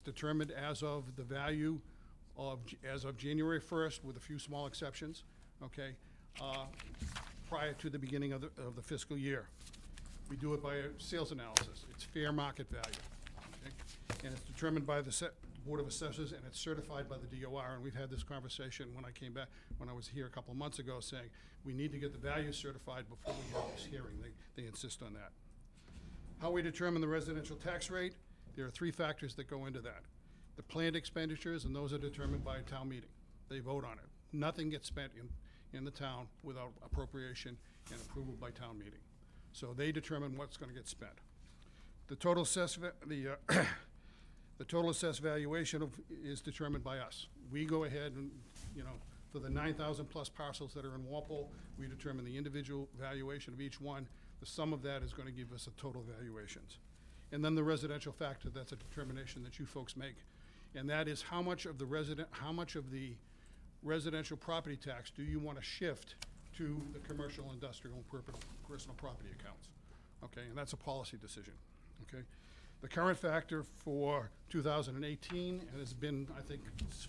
determined as of the value as of January 1st, with a few small exceptions, okay, prior to the beginning of the fiscal year. We do it by a sales analysis. It's fair market value, okay? And it's determined by the Board of Assessors, and it's certified by the DOR. And we've had this conversation when I was here a couple of months ago, saying we need to get the value certified before we have this hearing. They insist on that. How we determine the residential tax rate, there are 3 factors that go into that. The planned expenditures, and those are determined by a town meeting. They vote on it. Nothing gets spent in the town without appropriation and approval by town meeting. So they determine what's going to get spent. The total assessed the total assessed valuation is determined by us. We go ahead and, for the 9,000 plus parcels that are in Walpole, we determine the individual valuation of each one. The sum of that is going to give us a total valuations. And then the residential factor, that's a determination that you folks make. And that is how much of the residential property tax do you want to shift to the commercial, industrial, and personal property accounts, okay? And that's a policy decision, okay? The current factor for 2018 has been, I think,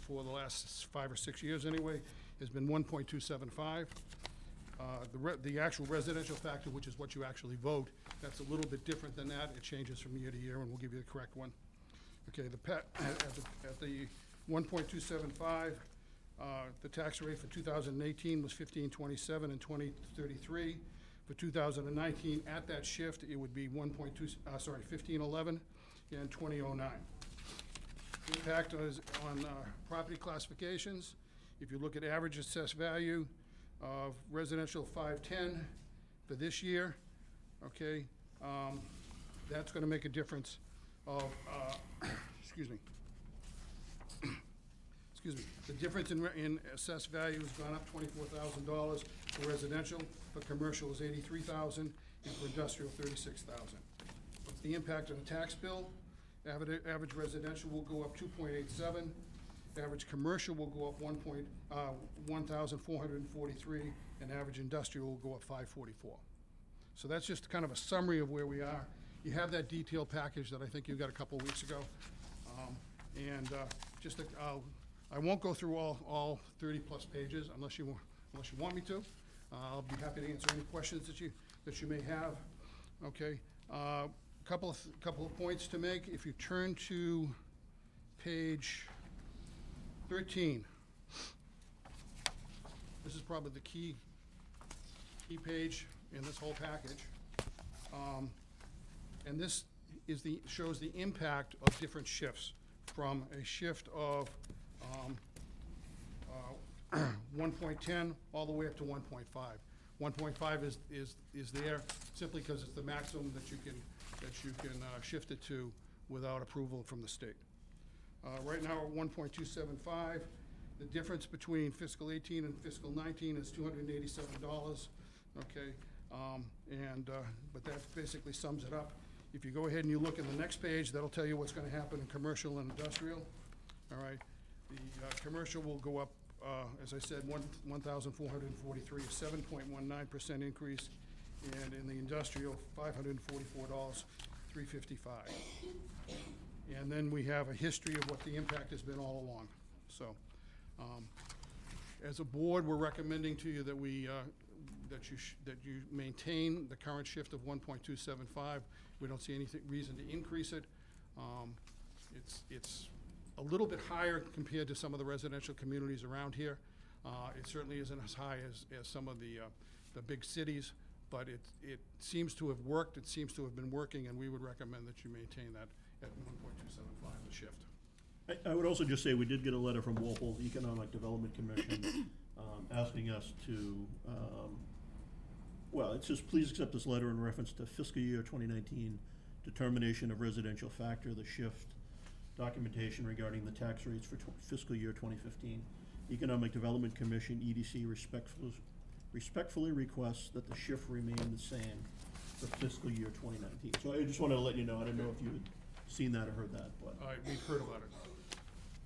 for the last 5 or 6 years anyway, has been 1.275. The actual residential factor, which is what you actually vote, that's a little bit different than that. It changes from year to year, and we'll give you the correct one. Okay, at the 1.275, the tax rate for 2018 was 1527 and 2033. For 2019, at that shift, it would be 1511 and 2009. The impact on property classifications, if you look at average assessed value of residential 510 for this year, okay, that's going to make a difference of, excuse me, the difference in assessed value has gone up $24,000 for residential, for commercial is $83,000, and for industrial $36,000. What's the impact on the tax bill? Average residential will go up 2.87. Average commercial will go up 1,443, and average industrial will go up 544. So that's just kind of a summary of where we are. You have that detailed package that I think you got a couple of weeks ago, I won't go through all 30 plus pages unless you want me to. I'll be happy to answer any questions that you may have. Okay, couple of points to make. If you turn to page 13, this is probably the key page in this whole package, and this is shows the impact of different shifts, from a shift of 1.10 all the way up to 1.5. 1.5 is there simply because it's the maximum that you can shift it to without approval from the state. Right now at 1.275, the difference between fiscal 18 and fiscal 19 is $287. Okay, but that basically sums it up. If you go ahead and you look in the next page, that'll tell you what's going to happen in commercial and industrial. All right, the commercial will go up, as I said, 1,443, a 7.19% increase, and in the industrial, $544, $355. And then we have a history of what the impact has been all along. So, as a board, we're recommending to you that that you maintain the current shift of 1.275. We don't see any reason to increase it. It's a little bit higher compared to some of the residential communities around here. It certainly isn't as high as some of the big cities, but it seems to have worked. It seems to have been working, and we would recommend that you maintain that at 1.275, the shift. I would also just say we did get a letter from Walpole Economic Development Commission asking us to, well, it says, please accept this letter in reference to fiscal year 2019 determination of residential factor, the shift, documentation regarding the tax rates for fiscal year 2015. Economic Development Commission, EDC, respectfully requests that the shift remain the same for fiscal year 2019. So I just wanted to let you know. I don't know if you had seen that or heard that, but. All right, we've heard about it.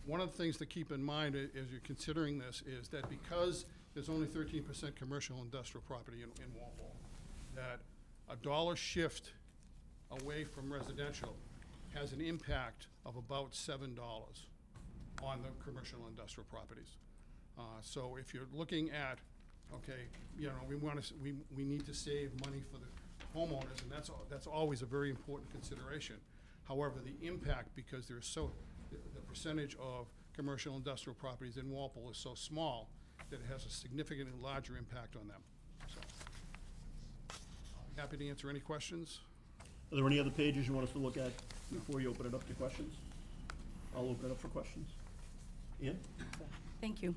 One of the things to keep in mind as you're considering this is that because there's only 13% commercial industrial property in Walpole, that a dollar shift away from residential has an impact of about $7 on the commercial and industrial properties. So if you're looking at, okay, you know, we need to save money for the homeowners, and that's always a very important consideration. However, the impact, because there's the percentage of commercial industrial properties in Walpole is so small that it has a significantly larger impact on them. So, I'm happy to answer any questions. Are there any other pages you want us to look at before you open it up to questions? I'll open it up for questions. Ian? Thank you.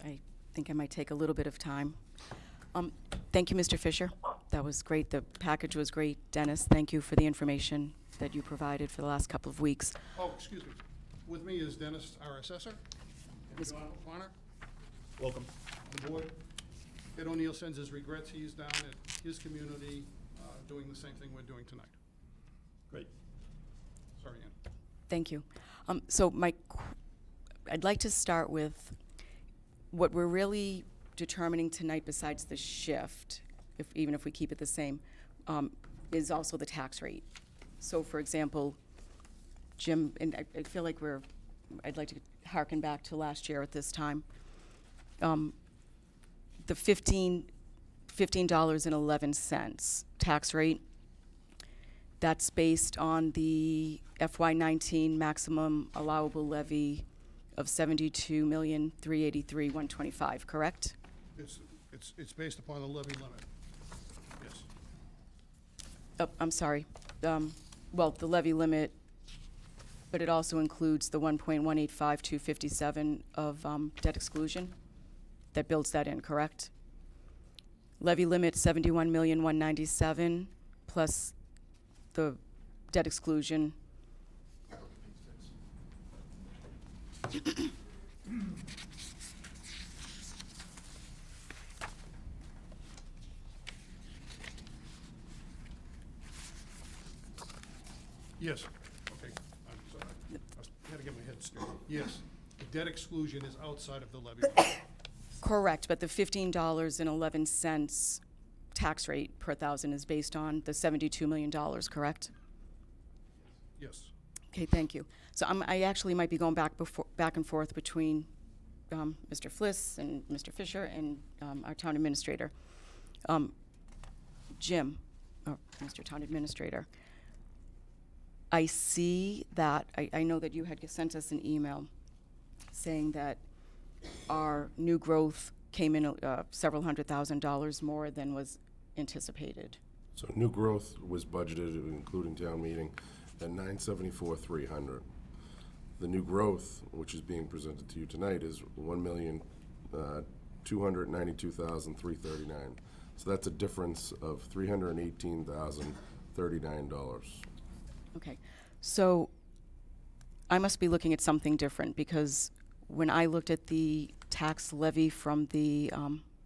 I think I might take a little bit of time. Thank you, Mr. Fisher. That was great. The package was great. Dennis, thank you for the information that you provided for the last couple of weeks. Oh, excuse me. With me is Dennis, our assessor, and John O'Connor, Welcome. the board. Ed O'Neill sends his regrets. He's down at his community doing the same thing we're doing tonight. Great. Sorry, Ann. Thank you. So I'd like to start with what we're really determining tonight, besides the shift, even if we keep it the same, is also the tax rate. So, for example, Jim, and I feel like I'd like to harken back to last year at this time. The $15.11 tax rate, that's based on the FY19 maximum allowable levy of $72,383,125, correct? It's based upon the levy limit. Yes. Oh, I'm sorry. Well, the levy limit, but it also includes the 1.185257 of debt exclusion that builds that in, correct? Levy limit 71,197 plus the debt exclusion. Yes. Okay. I'm sorry. I had to get my head straight. Yes. The debt exclusion is outside of the levy limit. Correct, but the $15.11 tax rate per thousand is based on the $72 million, correct? Yes. Okay, thank you. So I actually might be going back and forth between Mr. Fliss and Mr. Fisher and our town administrator. Jim, or Mr. Town Administrator, I see that, I know that you had sent us an email saying that our new growth came in several $100,000 more than was anticipated. So new growth was budgeted, including town meeting, at $974,300. The new growth, which is being presented to you tonight, is $1,292,339. So that's a difference of $318,039. Okay, so I must be looking at something different, because when I looked at the tax levy from the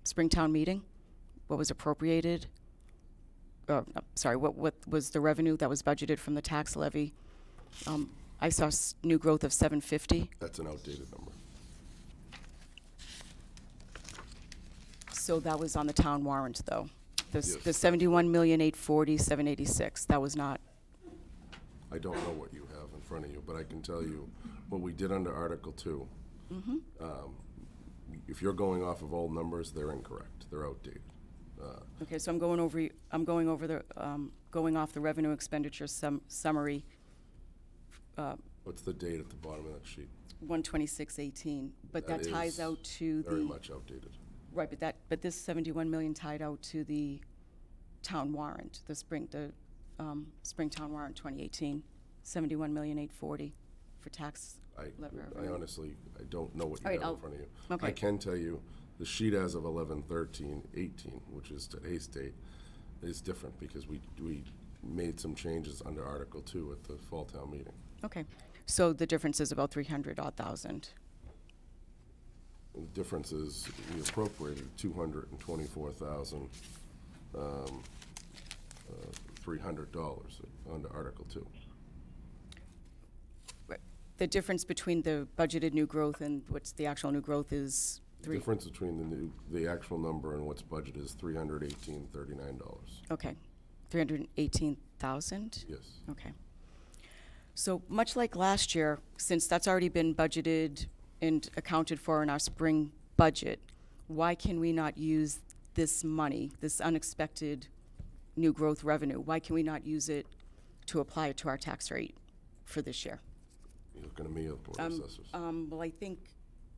Springtown meeting, what was appropriated, sorry, what was the revenue that was budgeted from the tax levy, I saw new growth of 750. That's an outdated number. So that was on the town warrant, though. The Yes. the 71,840,786. That was not. I don't know what you have in front of you, but I can tell you what we did under Article 2. If you're going off of old numbers, they're incorrect. They're outdated. Okay, so I'm going off the revenue expenditure summary. What's the date at the bottom of that sheet? 12618, but that ties is out to very the much outdated. right. But this 71 million tied out to the town warrant, the Springtown warrant 2018, 71,840,000 for tax. I honestly, I don't know what you All right, have in front of you. okay. I can tell you, the sheet as of 11/13/18, which is today's date, is different because we made some changes under Article 2 at the fall town meeting. Okay, so the difference is about 300,000. And the difference is we appropriated $224,300 under Article 2. The difference between the budgeted new growth and what's the actual new growth is The difference between the actual number and what's budgeted is $318,039. Okay, 318,000? Yes. Okay. So much like last year, since that's already been budgeted and accounted for in our spring budget, why can we not use this money, this unexpected new growth revenue? Why can we not use it to apply it to our tax rate for this year? You're looking at me, or Board of Assessors. Well, I think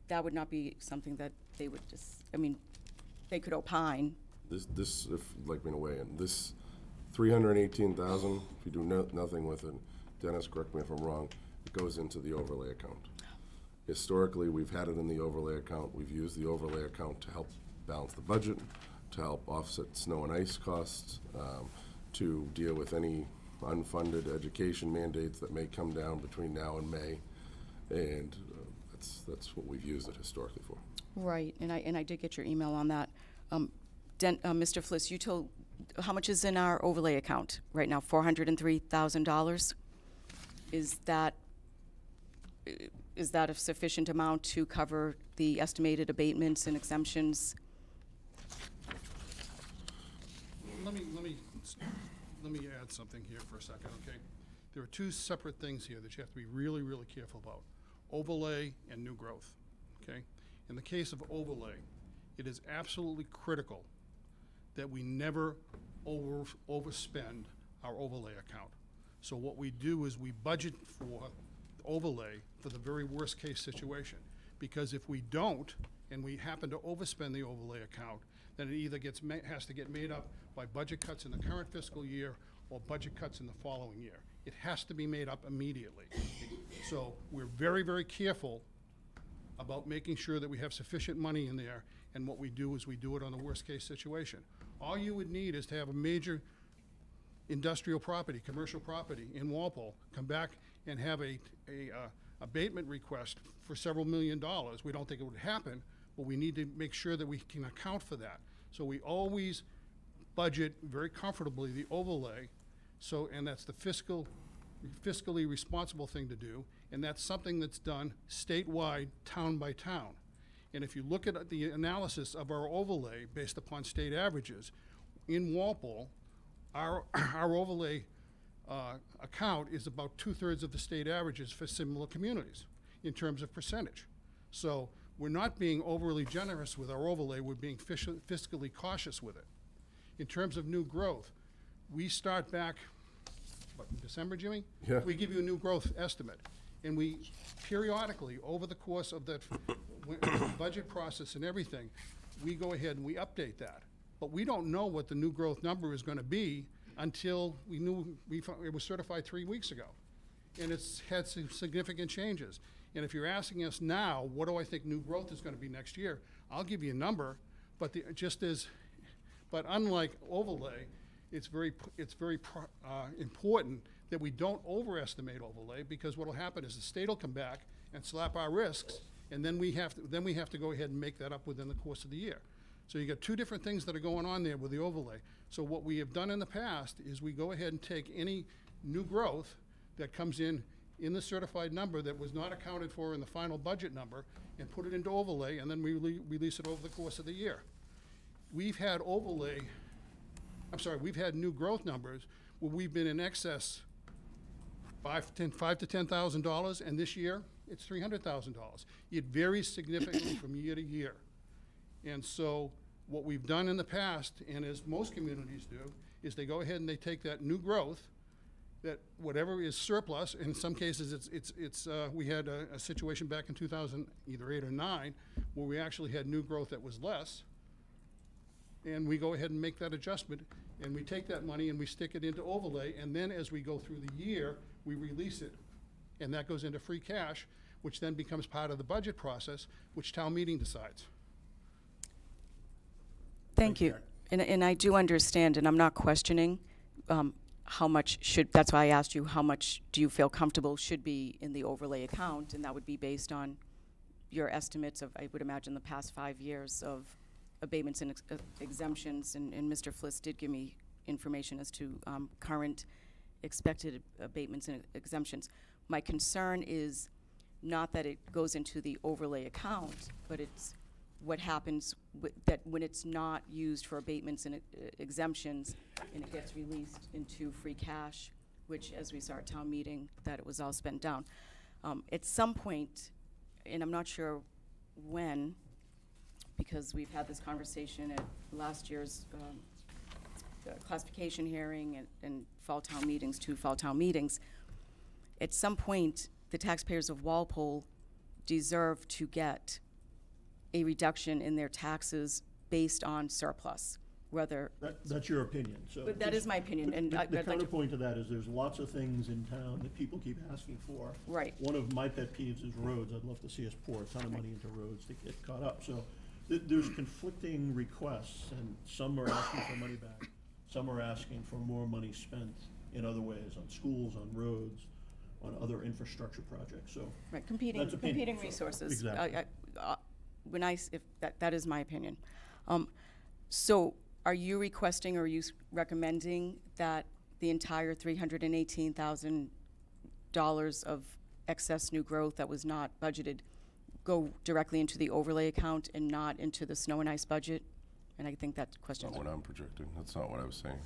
that would not be something that they would just, I mean, they could opine. This, if you'd like me to weigh in, this 318,000, if you do nothing with it, Dennis, correct me if I'm wrong, it goes into the overlay account. Historically, we've had it in the overlay account. We've used the overlay account to help balance the budget, to help offset snow and ice costs, to deal with any unfunded education mandates that may come down between now and May, and that's what we've used it historically for. Right, and I did get your email on that. Mr. Fliss, you told, how much is in our overlay account right now? $403,000? Is that a sufficient amount to cover the estimated abatements and exemptions? Let me add something here for a second, okay? There are two separate things here that you have to be really, really careful about. Overlay and new growth, okay? In the case of overlay, it is absolutely critical that we never overspend our overlay account. So what we do is we budget for overlay for the very worst case situation. Because if we don't, and we happen to overspend the overlay account, then it either has to get made up by budget cuts in the current fiscal year or budget cuts in the following year. It has to be made up immediately. So we're very, very careful about making sure that we have sufficient money in there, and what we do is we do it on the worst case situation. All you would need is to have a major industrial property, commercial property in Walpole, come back and have a abatement request for several $1 million. We don't think it would happen, but we need to make sure that we can account for that. So we always budget very comfortably the overlay, and that's the fiscally responsible thing to do, and that's something that's done statewide, town by town. And if you look at the analysis of our overlay based upon state averages, in Walpole, our overlay account is about 2/3 of the state averages for similar communities in terms of percentage. So we're not being overly generous with our overlay, we're being fiscally cautious with it. In terms of new growth, we start back, what, in December, Jimmy? Yeah. We give you a new growth estimate. And we periodically, over the course of the budget process and everything, we go ahead and we update that. But we don't know what the new growth number is going to be until we knew it was certified 3 weeks ago. And it's had some significant changes. And if you're asking us now, what do I think new growth is going to be next year, I'll give you a number, but but unlike overlay, it's very important that we don't overestimate overlay, because what will happen is the state will come back and slap our risks, and then we have to go ahead and make that up within the course of the year. So you got two different things that are going on there with the overlay. So what we have done in the past is we go ahead and take any new growth that comes in the certified number that was not accounted for in the final budget number and put it into overlay, and then we release it over the course of the year. We've had new growth numbers where we've been in excess $5,000 to $10,000, and this year it's $300,000. It varies significantly from year to year. And so what we've done in the past, and as most communities do, is they go ahead and they take that new growth, that whatever is surplus, in some cases we had a situation back in 2000, either 8 or 9, where we actually had new growth that was less, and we go ahead and make that adjustment, and we take that money and we stick it into overlay, and then as we go through the year, we release it, and that goes into free cash, which then becomes part of the budget process, which town meeting decides. Thank you. And I do understand, and I'm not questioning how much that's why I asked you, how much do you feel comfortable should be in the overlay account, and that would be based on your estimates of, I would imagine, the past 5 years of abatements and exemptions, and Mr. Fliss did give me information as to current expected abatements and exemptions. My concern is not that it goes into the overlay account, but it's what happens that when it's not used for abatements and exemptions and it gets released into free cash, which, as we saw at town meeting, that it was all spent down. At some point, and I'm not sure when, because we've had this conversation at last year's classification hearing and fall town meetings, 2 fall town meetings, at some point, the taxpayers of Walpole deserve to get a reduction in their taxes based on surplus, whether. That's your opinion, so. But that is my opinion, and The I'd like to. counterpoint to that is there's lots of things in town that people keep asking for. Right. One of my pet peeves is roads. I'd love to see us pour a ton of money into roads to get caught up. So there's conflicting requests, and some are asking for money back. Some are asking for more money spent in other ways, on schools, on roads, on other infrastructure projects, so. Right, competing So, resources. exactly. If that is my opinion. So are you requesting, or are you recommending that the entire $318,000 of excess new growth that was not budgeted go directly into the overlay account and not into the snow and ice budget? And I think that question. Not what I'm projecting. That's not what I was saying.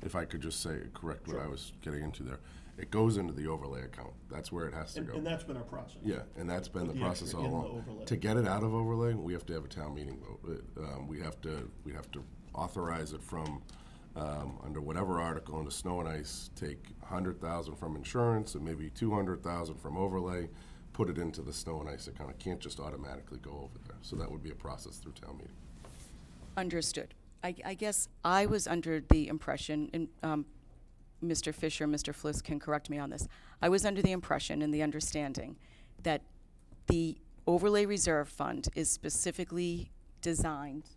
If I could just say, correct what I was getting into there. It goes into the overlay account. That's where it has to go. And that's been our process. Yeah, and that's been the The process extra all in the along. overlay. To get it out of overlay, we have to have a town meeting vote. We have to authorize it from, under whatever article in the snow and ice, take 100,000 from insurance and maybe 200,000 from overlay, put it into the snow and ice account. It can't just automatically go over there. So that would be a process through town meeting. Understood. I guess I was under the impression, and Mr. Fisher, Mr. Fliss can correct me on this. I was under the impression and the understanding that the overlay reserve fund is specifically designed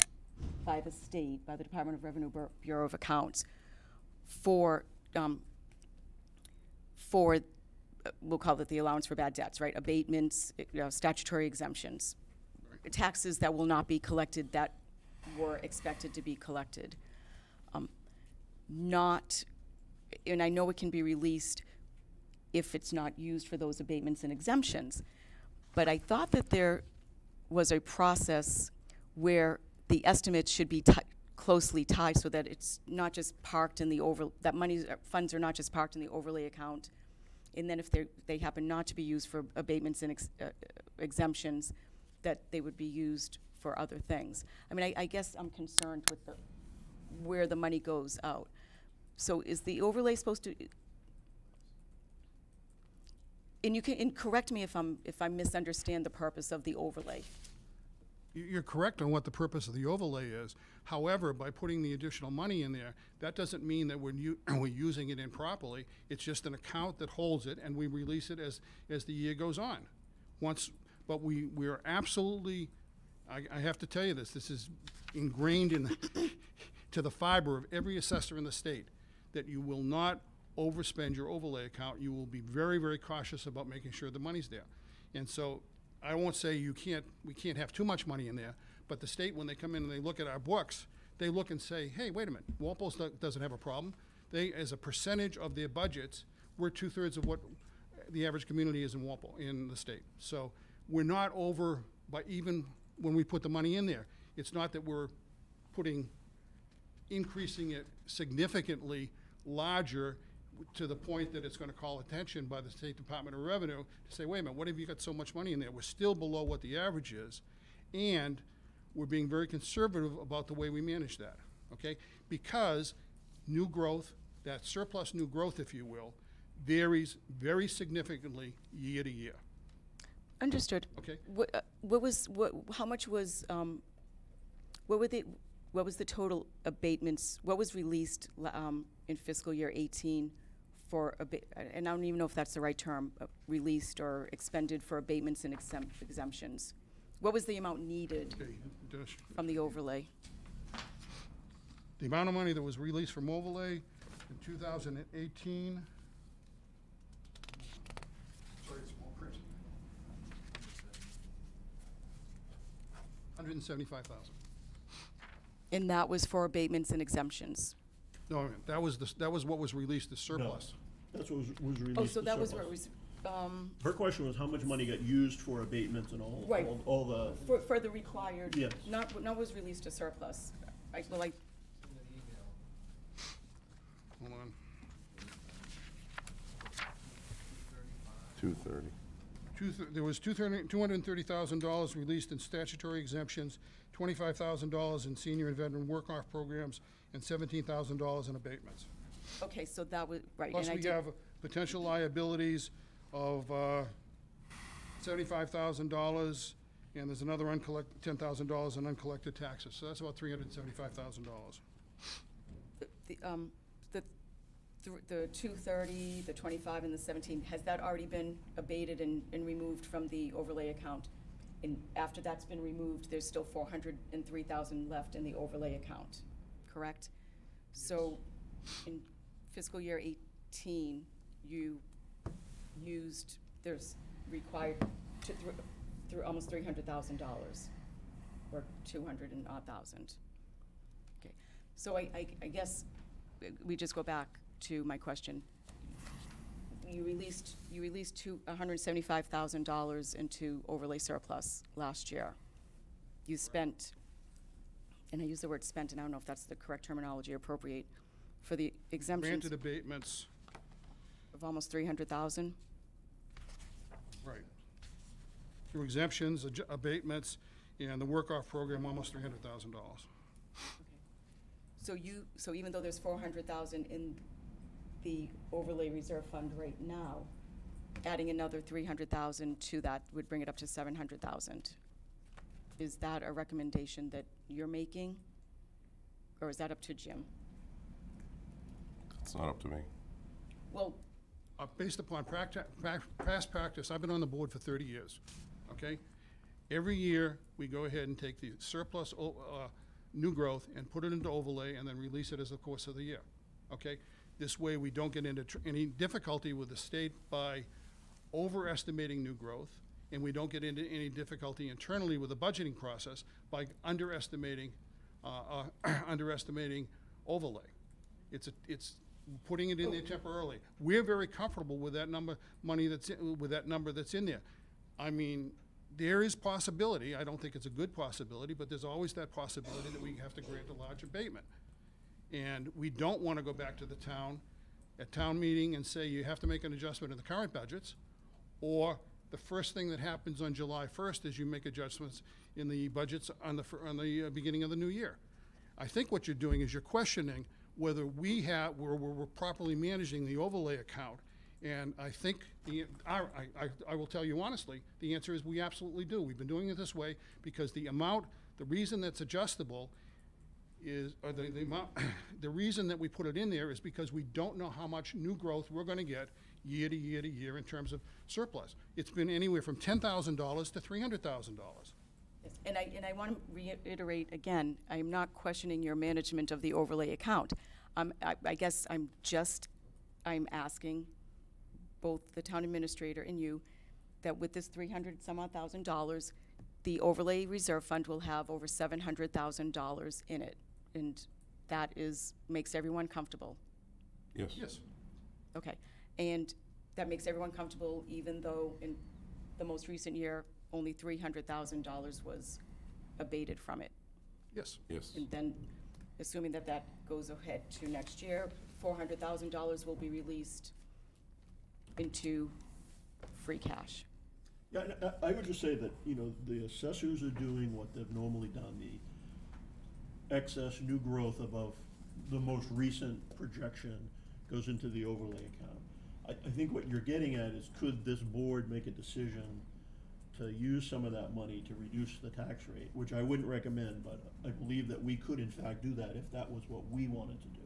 by the state, by the Department of Revenue Bureau of Accounts, for we'll call it the allowance for bad debts, right? Abatements, statutory exemptions, taxes that will not be collected that were expected to be collected. And I know it can be released if it's not used for those abatements and exemptions, but I thought that there was a process where the estimates should be closely tied so that it's not just parked in the funds are not just parked in the overlay account, and then if they happen not to be used for abatements and exemptions, that they would be used for other things. I mean, I guess I'm concerned with where the money goes out. So is the overlay supposed to, and you can correct me if I misunderstand the purpose of the overlay. You're correct on what the purpose of the overlay is. However, by putting the additional money in there, that doesn't mean that we're using it improperly. It's just an account that holds it, and we release it as the year goes on. But we're absolutely, I have to tell you this is ingrained to the fiber of every assessor in the state, that you will not overspend your overlay account. You will be very, very cautious about making sure the money's there. And so I won't say we can't have too much money in there, but the state, when they come in and they look at our books, they look and say, hey, wait a minute, Walpole doesn't have a problem. They, as a percentage of their budgets, we're 2/3 of what the average community is in Walpole, in the state. So we're not over, by even when we put the money in there, it's not that we're increasing it significantly larger to the point that it's going to call attention by the State Department of Revenue to say, wait a minute, what have you got so much money in there? We're still below what the average is, and we're being very conservative about the way we manage that, okay? Because new growth, that surplus new growth, if you will, varies very significantly year to year. Understood. Okay. How much was, what was the total abatements, what was released in fiscal year 18 for, and I don't even know if that's the right term, released or expended for abatements and exemptions? What was the amount needed from the overlay? The amount of money that was released from overlay in 2018, sorry, it's small print, 175,000. And that was for abatements and exemptions? No, that was what was released as surplus. No, that's what was released. Oh, so that was where it surplus. was, Her question was how much money got used for abatements and Right. all the. for the required? Yes. Not was released to surplus. Hold on. 230. There was $230,000 released in statutory exemptions, $25,000 in senior and veteran work-off programs, and $17,000 in abatements. Okay, so that was, right. Plus, and I we did- have potential liabilities of $75,000, and there's another $10,000 in uncollected taxes, so that's about $375,000. The 230, the 25, and the 17, has that already been abated and removed from the overlay account? And after that's been removed, there's still 403,000 left in the overlay account, correct? So in fiscal year 18, you used, there's required to through almost $300,000, or 200 and odd thousand. Okay, so I guess we just go back to my question. You released $175,000 into overlay surplus last year. You spent, and I use the word spent, and I don't know if that's the correct terminology, appropriate, for the exemptions Granted abatements, of almost 300,000. right. Through exemptions, abatements, and the work-off program, almost $300,000. So even though there's 400,000 in the overlay reserve fund right now, adding another 300,000 to that would bring it up to 700,000. Is that a recommendation that you're making, or is that up to Jim? It's not up to me. Well, Based upon past practice, I've been on the board for 30 years, okay? Every year, we go ahead and take the surplus new growth and put it into overlay and then release it as the course of the year, okay? This way, we don't get into any difficulty with the state by overestimating new growth, and we don't get into any difficulty internally with the budgeting process by underestimating overlay. It's putting it in there temporarily. We're very comfortable with that number that's in there. I mean, there is possibility, I don't think it's a good possibility, but there's always that possibility that we have to grant a large abatement. And we don't want to go back to the town at town meeting and say you have to make an adjustment in the current budgets, or the first thing that happens on July 1st is you make adjustments in the budgets on the beginning of the new year. I think what you're doing is you're questioning whether we're properly managing the overlay account. And I think, I will tell you honestly, the answer is we absolutely do. We've been doing it this way because the reason that's adjustable is, or the reason that we put it in there is because we don't know how much new growth we're gonna get year to year to year in terms of surplus. It's been anywhere from $10,000 to $300,000. yes, and I want to reiterate again, I'm not questioning your management of the overlay account. I guess I'm asking both the town administrator and you that with this $300,000, the overlay reserve fund will have over $700,000 in it, and that makes everyone comfortable. Yes. Yes. Okay, and that makes everyone comfortable even though in the most recent year, only $300,000 was abated from it. Yes. Yes. And then, assuming that that goes ahead to next year, $400,000 will be released into free cash. Yeah, and I would just say that, the assessors are doing what they've normally done, the excess new growth above the most recent projection goes into the overlay account. I think what you're getting at is, could this board make a decision to use some of that money to reduce the tax rate, which I wouldn't recommend, but I believe that we could in fact do that if that was what we wanted to do.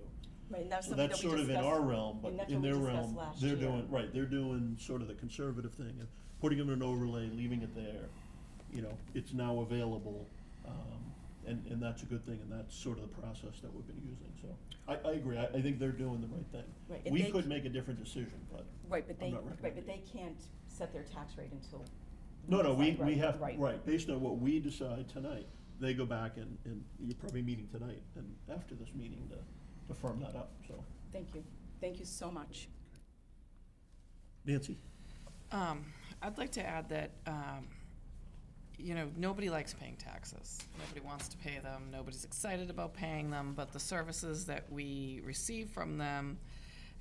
Right, and that's So something that's that we sort of in discussed- our realm, but and that's in what we their discussed realm, last they're year. they're doing sort of the conservative thing of putting them in an overlay, leaving it there. It's now available, and that's a good thing, and that's sort of the process that we've been using, so. I agree, I think they're doing the right thing. Right, and We they could make a different decision, but Right, but I'm not recommending. they can't set their tax rate until. No, we decide, have, right. right, based on what we decide tonight, they go back and you're probably meeting tonight and after this meeting to firm that up, so. Thank you so much. Nancy? I'd like to add that, nobody likes paying taxes. Nobody wants to pay them. Nobody's excited about paying them, but the services that we receive from them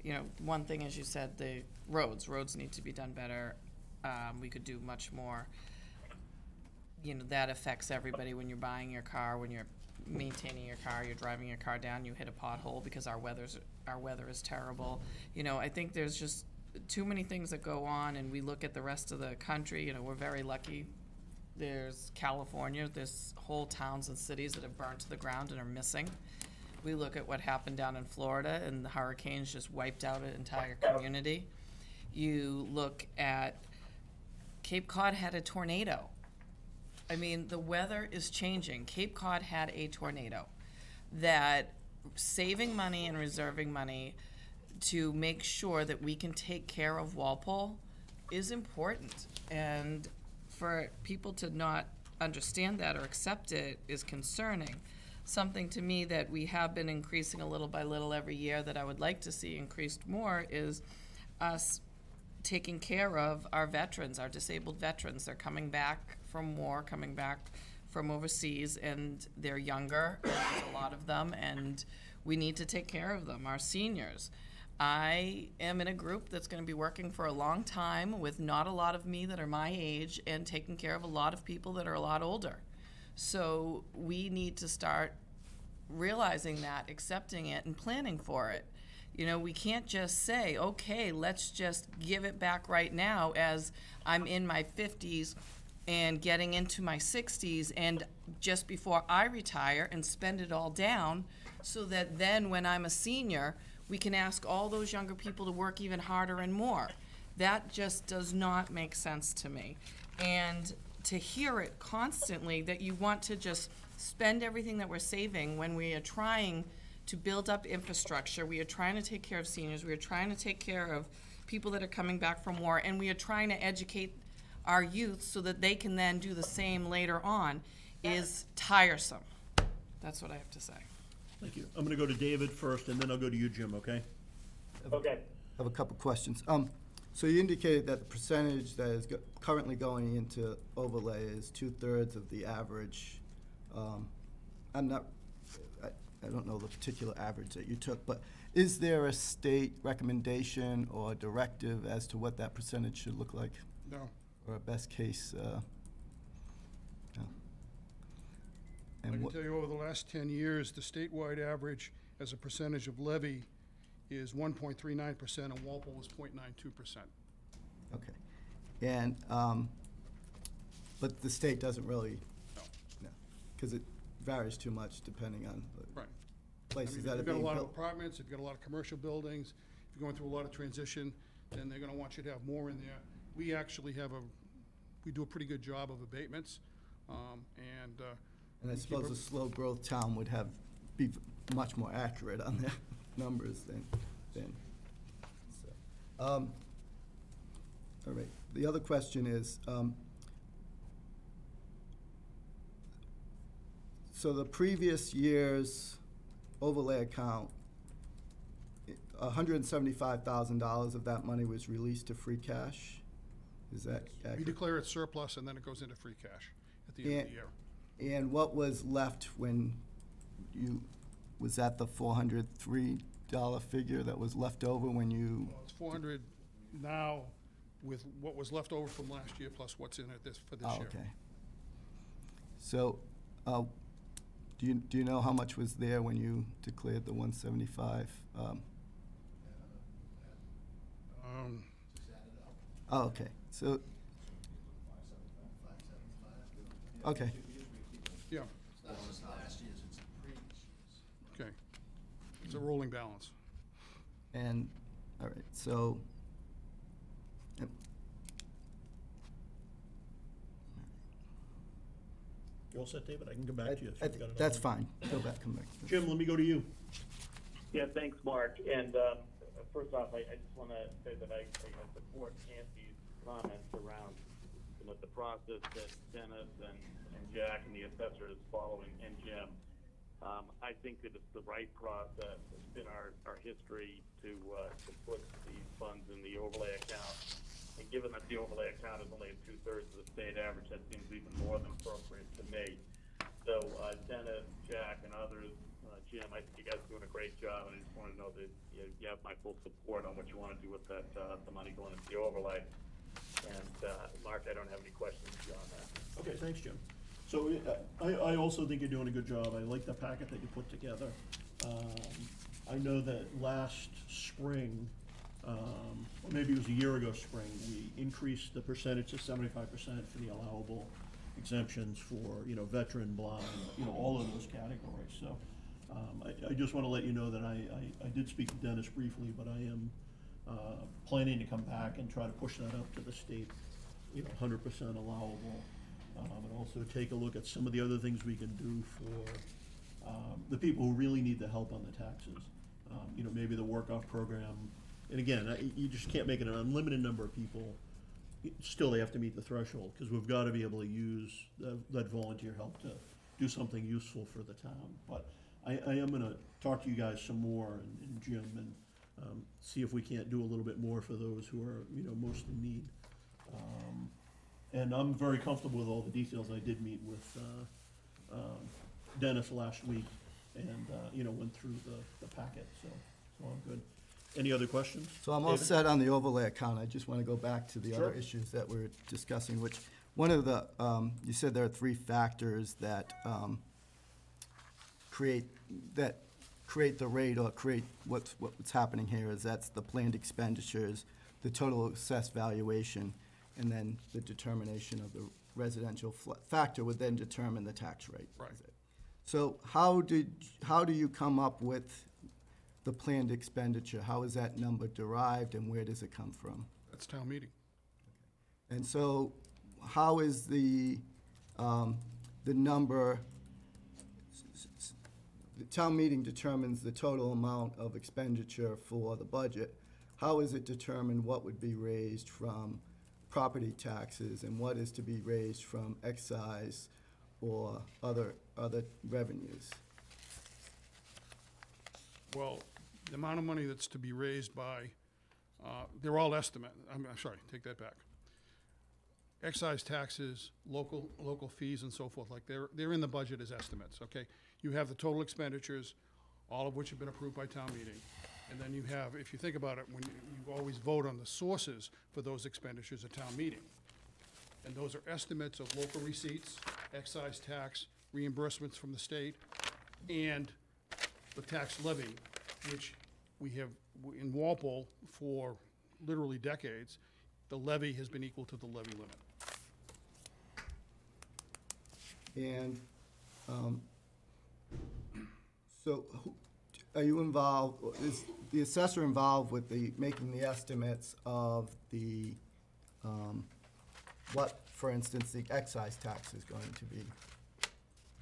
you know, one thing, as you said, the roads need to be done better. We could do much more. You know, that affects everybody when you're buying your car, when you're maintaining your car, you're driving your car down, you hit a pothole because our weather is terrible. You know, I think there's just too many things that go on, and we look at the rest of the country. You know, we're very lucky. There's California, there's whole towns and cities that have burned to the ground and are missing. We look at what happened down in Florida, and the hurricanes just wiped out an entire community. You look at Cape Cod had a tornado. I mean, the weather is changing. Cape Cod had a tornado. That saving money and reserving money to make sure that we can take care of Walpole is important. And for people to not understand that or accept it is concerning. Something to me that we have been increasing a little by little every year that I would like to see increased more is us taking care of our veterans, our disabled veterans. They're coming back from war, coming back from overseas, and they're younger, and there's a lot of them, and we need to take care of them, our seniors. I am in a group that's going to be working for a long time with not a lot of me that are my age and taking care of a lot of people that are a lot older. So we need to start realizing that, accepting it, and planning for it. You know, we can't just say, okay, let's just give it back right now as I'm in my 50s and getting into my 60s and just before I retire and spend it all down so that then when I'm a senior, we can ask all those younger people to work even harder and more. That just does not make sense to me. And to hear it constantly that you want to just spend everything that we're saving when we are trying to build up infrastructure, we are trying to take care of seniors, we are trying to take care of people that are coming back from war, and we are trying to educate our youth so that they can then do the same later on, is tiresome. That's what I have to say. Thank you. I'm gonna go to David first, and then I'll go to you, Jim, okay? Okay. I have a couple questions. So you indicated that the percentage that is currently going into overlay is 2/3 of the average. I don't know the particular average that you took, but is there a state recommendation or directive as to what that percentage should look like? No. Or a best case? No. I can tell you over the last 10 years, the statewide average as a percentage of levy is 1.39%, and Walpole was 0.92%. Okay. And, but the state doesn't really, No. because it varies too much depending on the Right. places I that mean, are if you've got a being lot of built. apartments, if you've got a lot of commercial buildings, if you're going through a lot of transition, then they're gonna want you to have more in there. We actually we do a pretty good job of abatements, and And I we keep suppose a slow growth town would be much more accurate on their numbers than. So, all right, the other question is, so the previous year's overlay account, $175,000 of that money was released to free cash? Is that accurate? we declare it surplus, and then it goes into free cash at the end of the year. And what was left when was that the $403 figure that was left over when you? Well, it's 400 now with what was left over from last year plus what's in it for this year. Okay. So, do you know how much was there when you declared the 175? Oh, okay, so. Okay. Yeah. Okay. It's a rolling balance. And, all right, so. Yep. You all set, David? I can come back to you if you've got another That's one. fine, go back, come back. Jim, let me go to you. Yeah, thanks, Mark. And first off, I just want to say that I support Nancy's comments around the process that Dennis and Jack and the assessor is following, and Jim. I think that it's the right process. It's been our history to put these funds in the overlay account. And given that the overlay account is only 2/3 of the state average, that seems even more than appropriate to me. So Dennis, Jack, and others, Jim. I think you guys are doing a great job, and I just want to know that you have my full support on what you want to do with that, the money going into the overlay. And, Mark, I don't have any questions beyond that. Okay, thanks, Jim. So I also think you're doing a good job. I like the packet that you put together. I know that last spring, or maybe it was a year ago spring, we increased the percentage to 75% for the allowable exemptions for, veteran, blind, all of those categories. So I just want to let you know that I did speak to Dennis briefly, but I am planning to come back and try to push that up to the state, 100% allowable. And also take a look at some of the other things we can do for the people who really need the help on the taxes. Maybe the work-off program. And again, you just can't make it an unlimited number of people. Still, they have to meet the threshold, because we've got to be able to use that volunteer help to do something useful for the town. But I am going to talk to you guys some more, and Jim, and see if we can't do a little bit more for those who are, most in need. And I'm very comfortable with all the details. I did meet with Dennis last week, and went through the packet, so I'm good. Any other questions? So I'm all David? set on the overlay account. I just want to go back to the other Sure. issues that we're discussing, which, one of the, you said there are 3 factors that create the rate, or create what's happening here, is that's the planned expenditures, the total assessed valuation, and then the determination of the residential factor would then determine the tax rate. Right. So how do you come up with the planned expenditure? How is that number derived, and where does it come from? That's town meeting. And so how is the number, the town meeting determines the total amount of expenditure for the budget. How is it determined what would be raised from property taxes and what is to be raised from excise or other revenues? Well, the amount of money that's to be raised by, they're all estimate, I'm sorry, take that back. Excise taxes, local fees and so forth, like they're in the budget as estimates, okay? You have the total expenditures, all of which have been approved by town meeting. And then you have, if you think about it, when you always vote on the sources for those expenditures at town meeting. And those are estimates of local receipts, excise tax, reimbursements from the state, and the tax levy, which we have, in Walpole, for literally decades, the levy has been equal to the levy limit. And so are you involved, is the assessor involved with making the estimates of the, what, for instance, the excise tax is going to be?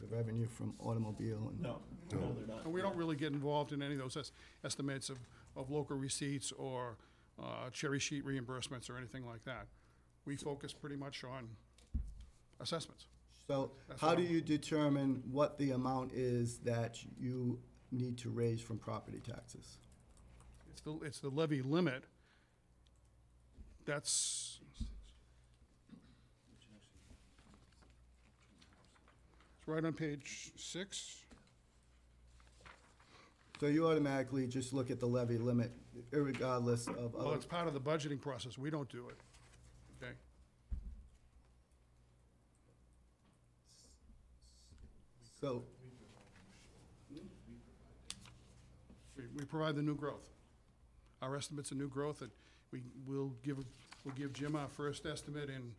The revenue from automobile and? No, they're not. And we don't really get involved in any of those estimates of local receipts or cherry sheet reimbursements or anything like that. We focus pretty much on assessments. So That's how what do I'm- you determine what the amount is that you need to raise from property taxes? It's the levy limit. That's, it's right on page 6. So you automatically just look at the levy limit irregardless of Well, other? it's part of the budgeting process. We don't do it, okay? So, We provide the new growth. Our estimate's a new growth, and we'll give Jim our first estimate in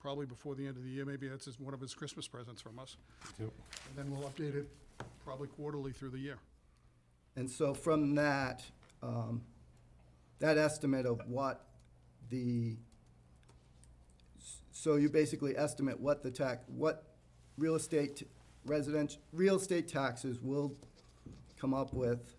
probably before the end of the year. Maybe that's one of his Christmas presents from us. Yep. And then we'll update it probably quarterly through the year. and so from that, that estimate of what so you basically estimate what what real estate taxes will come up with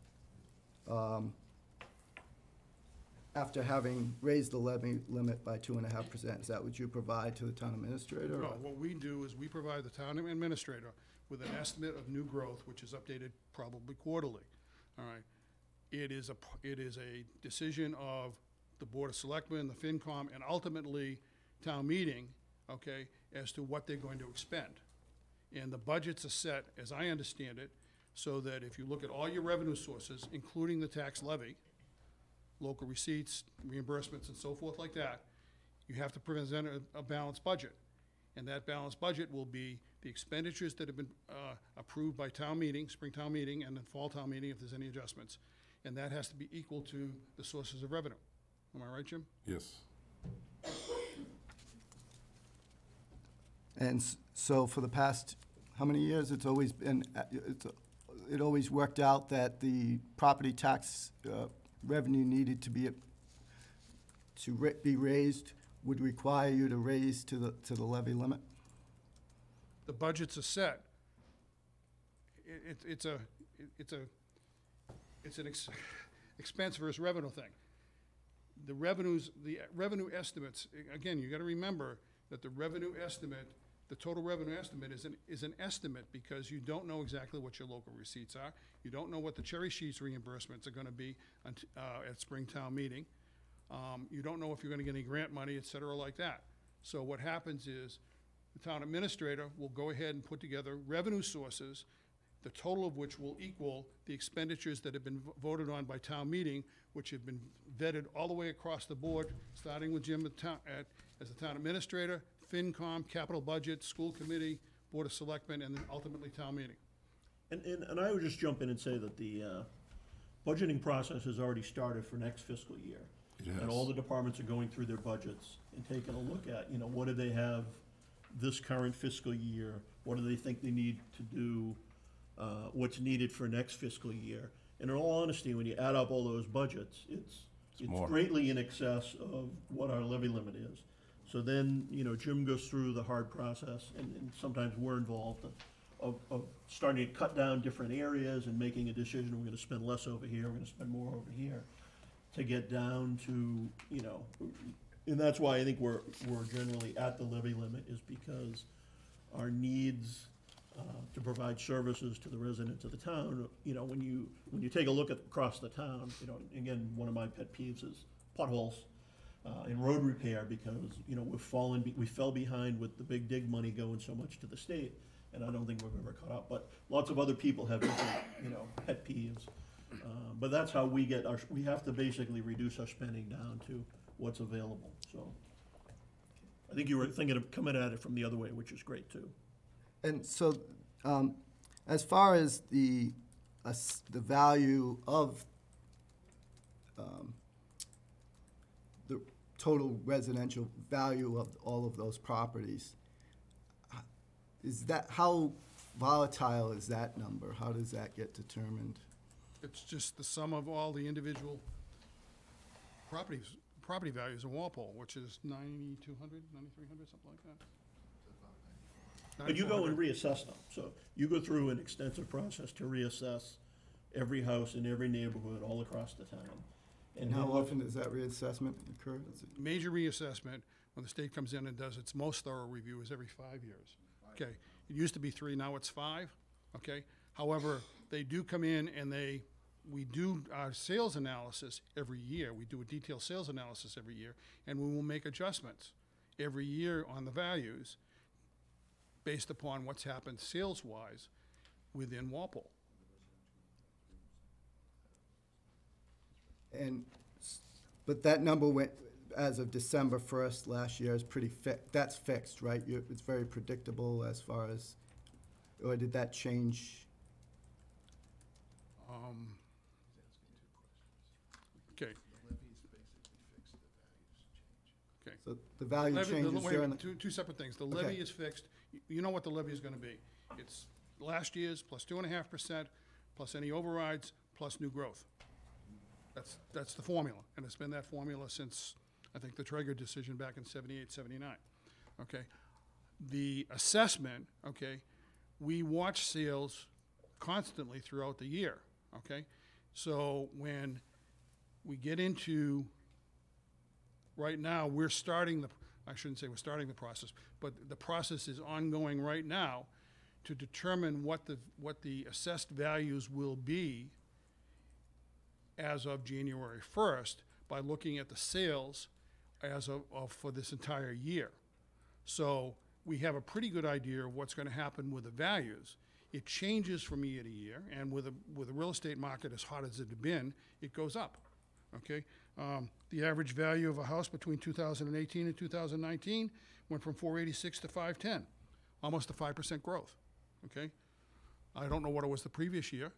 after having raised the levy limit by 2.5%. Is that what you provide to the town administrator? No, or- what we do is we provide the town administrator with an estimate of new growth, which is updated probably quarterly, all right? It is a decision of the Board of Selectmen, the FinCom, and ultimately town meeting, okay, as to what they're going to expend. And the budgets are set, as I understand it, so that if you look at all your revenue sources, including the tax levy, local receipts, reimbursements, and so forth like that, you have to present a balanced budget. And that balanced budget will be the expenditures that have been approved by town meeting, spring town meeting, and then fall town meeting if there's any adjustments. And that has to be equal to the sources of revenue. Am I right, Jim? Yes. And so for the past, how many years, it's always been, it always worked out that the property tax revenue needed to be raised, would require you to raise to the levy limit? The budgets are set. It's an expense versus revenue thing. The revenue estimates, again, you gotta remember that the revenue estimate, the total revenue estimate is an estimate, because you don't know exactly what your local receipts are. You don't know what the cherry sheets reimbursements are gonna be at Springtown meeting. You don't know if you're gonna get any grant money, et cetera, like that. So what happens is, the town administrator will go ahead and put together revenue sources, the total of which will equal the expenditures that have been voted on by town meeting, which have been vetted all the way across the board, starting with Jim as the town administrator, FinCom, capital budget, school committee, Board of Selectmen, and then ultimately town meeting. And I would just jump in and say that the budgeting process has already started for next fiscal year. Yes. And all the departments are going through their budgets and taking a look at, what do they have this current fiscal year? What do they think they need to do? What's needed for next fiscal year? And in all honesty, when you add up all those budgets, it's more. greatly in excess of what our levy limit is. So then, Jim goes through the hard process, and sometimes we're involved of starting to cut down different areas and making a decision, we're gonna spend less over here, we're gonna spend more over here, to get down to, and that's why I think we're generally at the levy limit, is because our needs to provide services to the residents of the town, when you take a look across the town, again, one of my pet peeves is potholes and road repair, because, we fell behind with the big dig money going so much to the state, and I don't think we've ever caught up. But lots of other people have different, pet peeves. But that's how we have to basically reduce our spending down to what's available, so. I think you were thinking of coming at it from the other way, which is great too. And so, as far as the value of the total residential value of all of those properties, how volatile is that number? How does that get determined? It's just the sum of all the individual property values in Walpole, which is 9,200, 9,300, something like that. But you go and reassess them, so you go through an extensive process to reassess every house in every neighborhood all across the town. And how often does that reassessment occur? Major reassessment, when the state comes in and does its most thorough review, is every 5 years. Okay, it used to be 3, now it's 5, okay? However, they do come in and we do our sales analysis every year. We do a detailed sales analysis every year, and we will make adjustments every year on the values based upon what's happened sales-wise within Walpole. But that number went, as of December 1st last year, is pretty that's fixed, right? It's very predictable as far as, or did that change? Okay. Okay. So the value Levy- changes wait a during minute, two separate things. The levy Okay. is fixed. You know what the levy is gonna be. It's last year's plus 2.5%, plus any overrides, plus new growth. That's the formula, and it's been that formula since, I think, the Traeger decision back in 78, 79, okay? The assessment, okay, we watch sales constantly throughout the year, okay? So when we get into, right now, we're starting I shouldn't say we're starting the process, but the process is ongoing right now to determine what the assessed values will be as of January 1st by looking at the sales as of for this entire year. So we have a pretty good idea of what's going to happen with the values. It changes from year to year, and with a real estate market as hot as it had been, it goes up, okay? The average value of a house between 2018 and 2019 went from 486 to 510, almost a 5% growth, okay? I don't know what it was the previous year,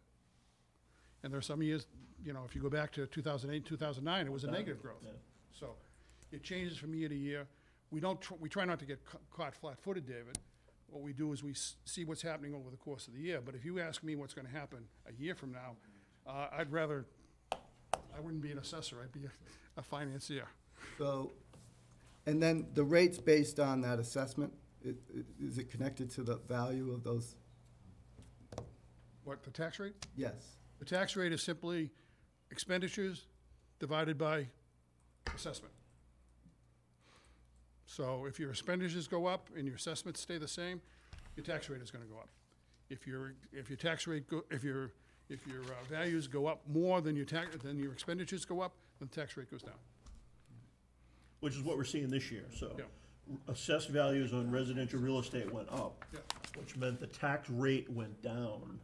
and there are some years, you know, if you go back to 2008, 2009, it was a negative growth. Yeah. So it changes from year to year. We try not to get caught flat-footed, David. What we do is we see what's happening over the course of the year. But if you ask me what's going to happen a year from now, I wouldn't be an assessor, I'd be a financier. So, and then the rates based on that assessment, is it connected to the value of those? What, the tax rate? Yes. The tax rate is simply expenditures divided by assessment. So if your expenditures go up and your assessments stay the same, your tax rate is going to go up. If your values go up more than your expenditures go up, then the tax rate goes down. Which is what we're seeing this year, so. Yeah. Assessed values on residential real estate went up, Yeah. which meant the tax rate went down.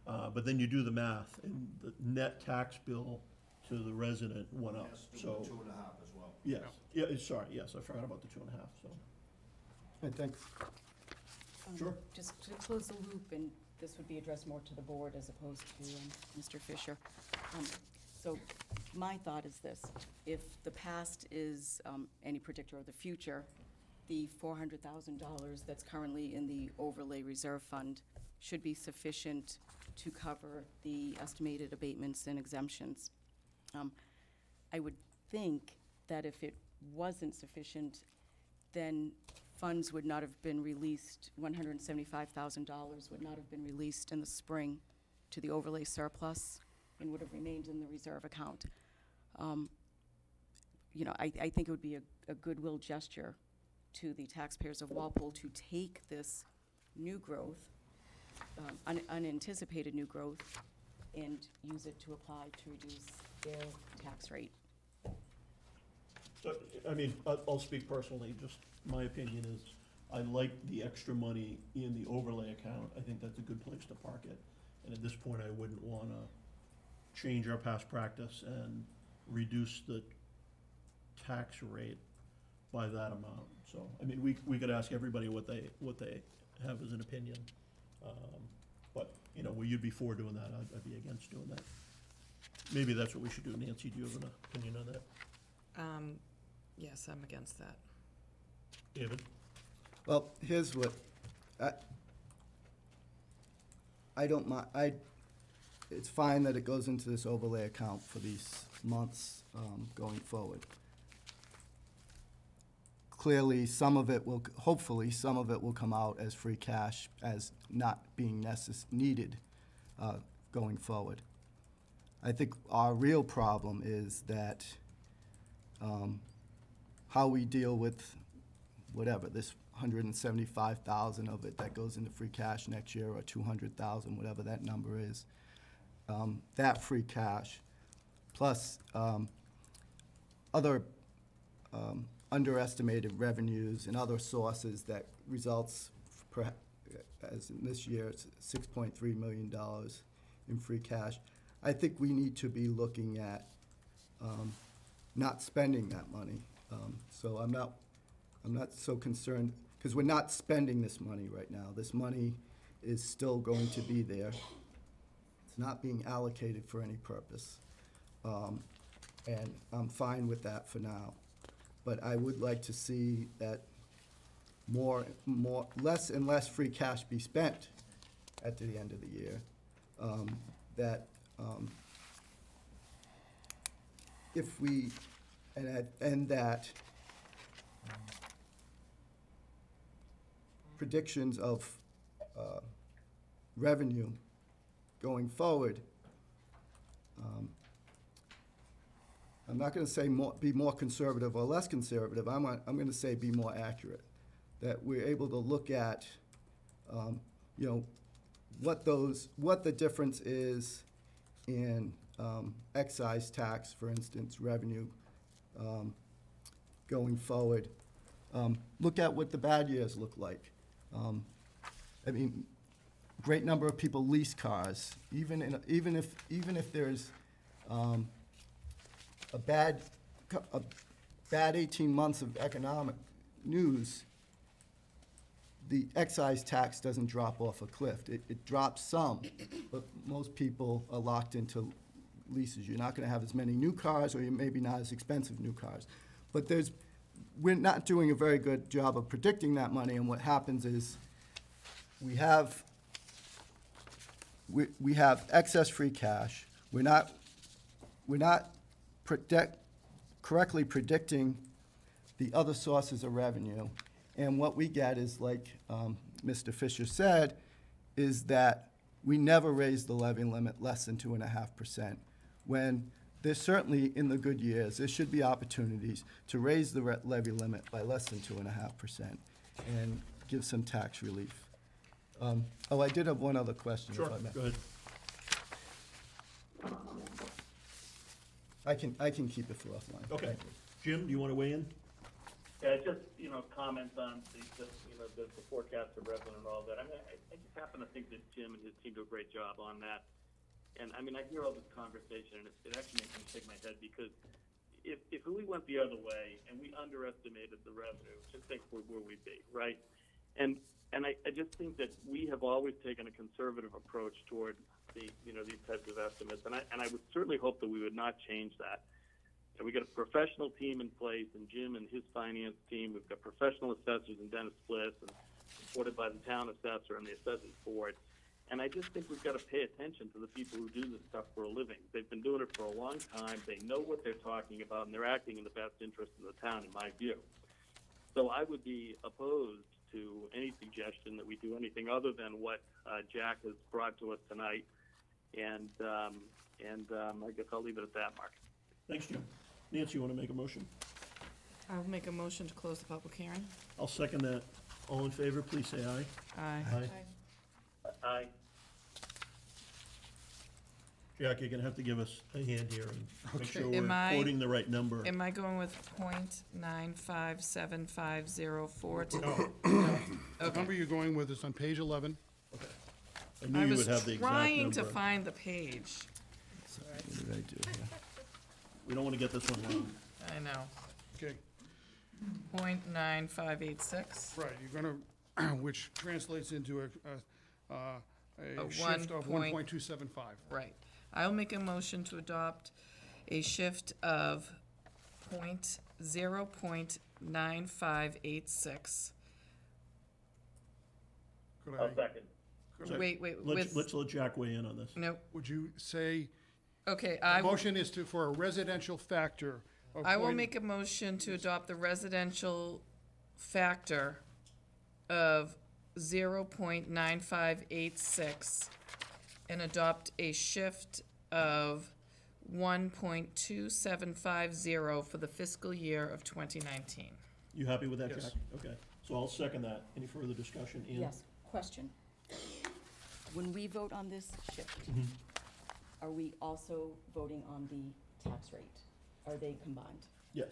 But then you do the math, and the net tax bill to the resident went up, so. 2.5 as well. Yes, yeah, sorry, yes, I forgot about the 2.5, so. Thanks. Sure. Just to close the loop, and this would be addressed more to the board as opposed to Mr. Fisher. So my thought is this: if the past is any predictor of the future, the $400,000 that's currently in the overlay reserve fund should be sufficient to cover the estimated abatements and exemptions. I would think that if it wasn't sufficient, then funds would not have been released, $175,000 would not have been released in the spring to the overlay surplus and would have remained in the reserve account. You know, I think it would be a goodwill gesture to the taxpayers of Walpole to take this new growth, unanticipated new growth, and use it to apply to reduce their tax rate. So, I mean, I'll speak personally, just my opinion is, I like the extra money in the overlay account. I think that's a good place to park it. And at this point, I wouldn't wanna change our past practice and reduce the tax rate by that amount. So, I mean, we could ask everybody what they have as an opinion. But, you know, will you be for doing that? I'd be against doing that. Maybe that's what we should do. Nancy, do you have an opinion on that? Yes, I'm against that. David? Well, here's what, I don't mind, it's fine that it goes into this overlay account for these months going forward. Clearly, some of it will, hopefully, some of it will come out as free cash, as not being needed going forward. I think our real problem is that how we deal with whatever, this 175,000 of it that goes into free cash next year, or 200,000, whatever that number is, that free cash, plus other underestimated revenues and other sources that results, as in this year, it's $6.3 million in free cash. I think we need to be looking at not spending that money. So I'm not so concerned, because we're not spending this money right now. This money is still going to be there. It's not being allocated for any purpose. And I'm fine with that for now. But I would like to see that less and less free cash be spent at the end of the year. If we, and that predictions of revenue going forward, I'm not going to say be more conservative or less conservative. I'm going to say be more accurate. That we're able to look at, you know, what the difference is in excise tax, for instance, revenue going forward. Look at what the bad years look like. I mean, great number of people lease cars. Even if there's a bad 18 months of economic news, the excise tax doesn't drop off a cliff. It drops some, but most people are locked into leases. You're not going to have as many new cars, or you're maybe not as expensive new cars. But we're not doing a very good job of predicting that money, and what happens is we have excess free cash. We're not correctly predicting the other sources of revenue. And what we get is, like Mr. Fisher said, is that we never raise the levy limit less than 2.5%. When there's certainly, in the good years, there should be opportunities to raise the levy limit by less than 2.5% and give some tax relief. I did have one other question, Sure, if I may. go ahead. I can keep it for offline. Okay. Thank you. Jim, do you want to weigh in? Yeah, just, comments on the forecast of revenue and all that. I mean, I just happen to think that Jim and his team do a great job on that. And I mean, I hear all this conversation, and it actually makes me shake my head, because if we went the other way and we underestimated the revenue, just think where we'd be, right? And I just think that we have always taken a conservative approach toward these types of estimates, and I would certainly hope that we would not change that. And we got a professional team in place, and Jim and his finance team. We've got professional assessors and Dennis Bliss, and supported by the town assessor and the assessors board. And I just think we've got to pay attention to the people who do this stuff for a living. They've been doing it for a long time. They know what they're talking about, and they're acting in the best interest of the town, in my view. So I would be opposed to any suggestion that we do anything other than what Jack has brought to us tonight. And I guess I'll leave it at that, Mark. Thanks, Jim. Nancy, you want to make a motion? I'll make a motion to close the public hearing. I'll second that. All in favor, please say aye. Aye. Aye. Jack, you're gonna have to give us a hand here and make sure Am we're I- quoting the right number. Am I going with .95750 to? No. The number you're going with is on page 11. I knew you would have the exact number. I was trying to find the page. What did I do here? We don't want to get this one wrong. I know. Okay, .9586. right, you're gonna, which translates into a A shift of 1 1.275. Right. I'll make a motion to adopt a shift of 0.9586. Could I'll I, second. So Wait, Let's with, let Jack weigh in on this. no, would you say, okay, the motion is for a residential factor of I will point- make a motion to adopt the residential factor of 0.9586 and adopt a shift of 1.2750 for the fiscal year of 2019. You happy with that, Yes. Jack? Okay, so I'll second that. Any further discussion? Ian? Yes, question. When we vote on this shift, are we also voting on the tax rate? Are they combined? Yes.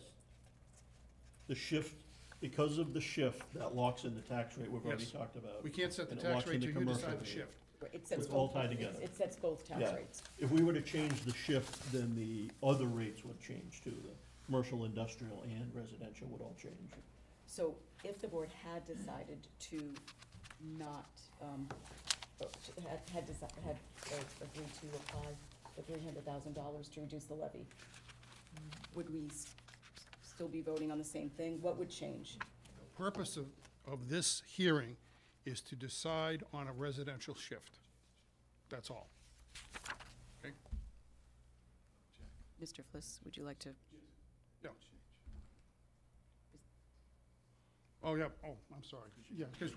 The shift, because of the shift, that locks in the tax rate we've already Yes. talked about. We can't set the And it tax locks in rate the till you commercial decide the rate. shift. It sets It's all both- tied it- together. It sets both tax Yeah. rates. If we were to change the shift, then the other rates would change too. The commercial, industrial, and residential would all change. So if the board had decided to not, had agreed to apply the $300,000 to reduce the levy, would we still be voting on the same thing? What would change? Purpose of this hearing is to decide on a residential shift. That's all. Okay? Mr. Fliss, would you like to? Yeah. Oh, yeah, oh, I'm sorry. Yeah, because.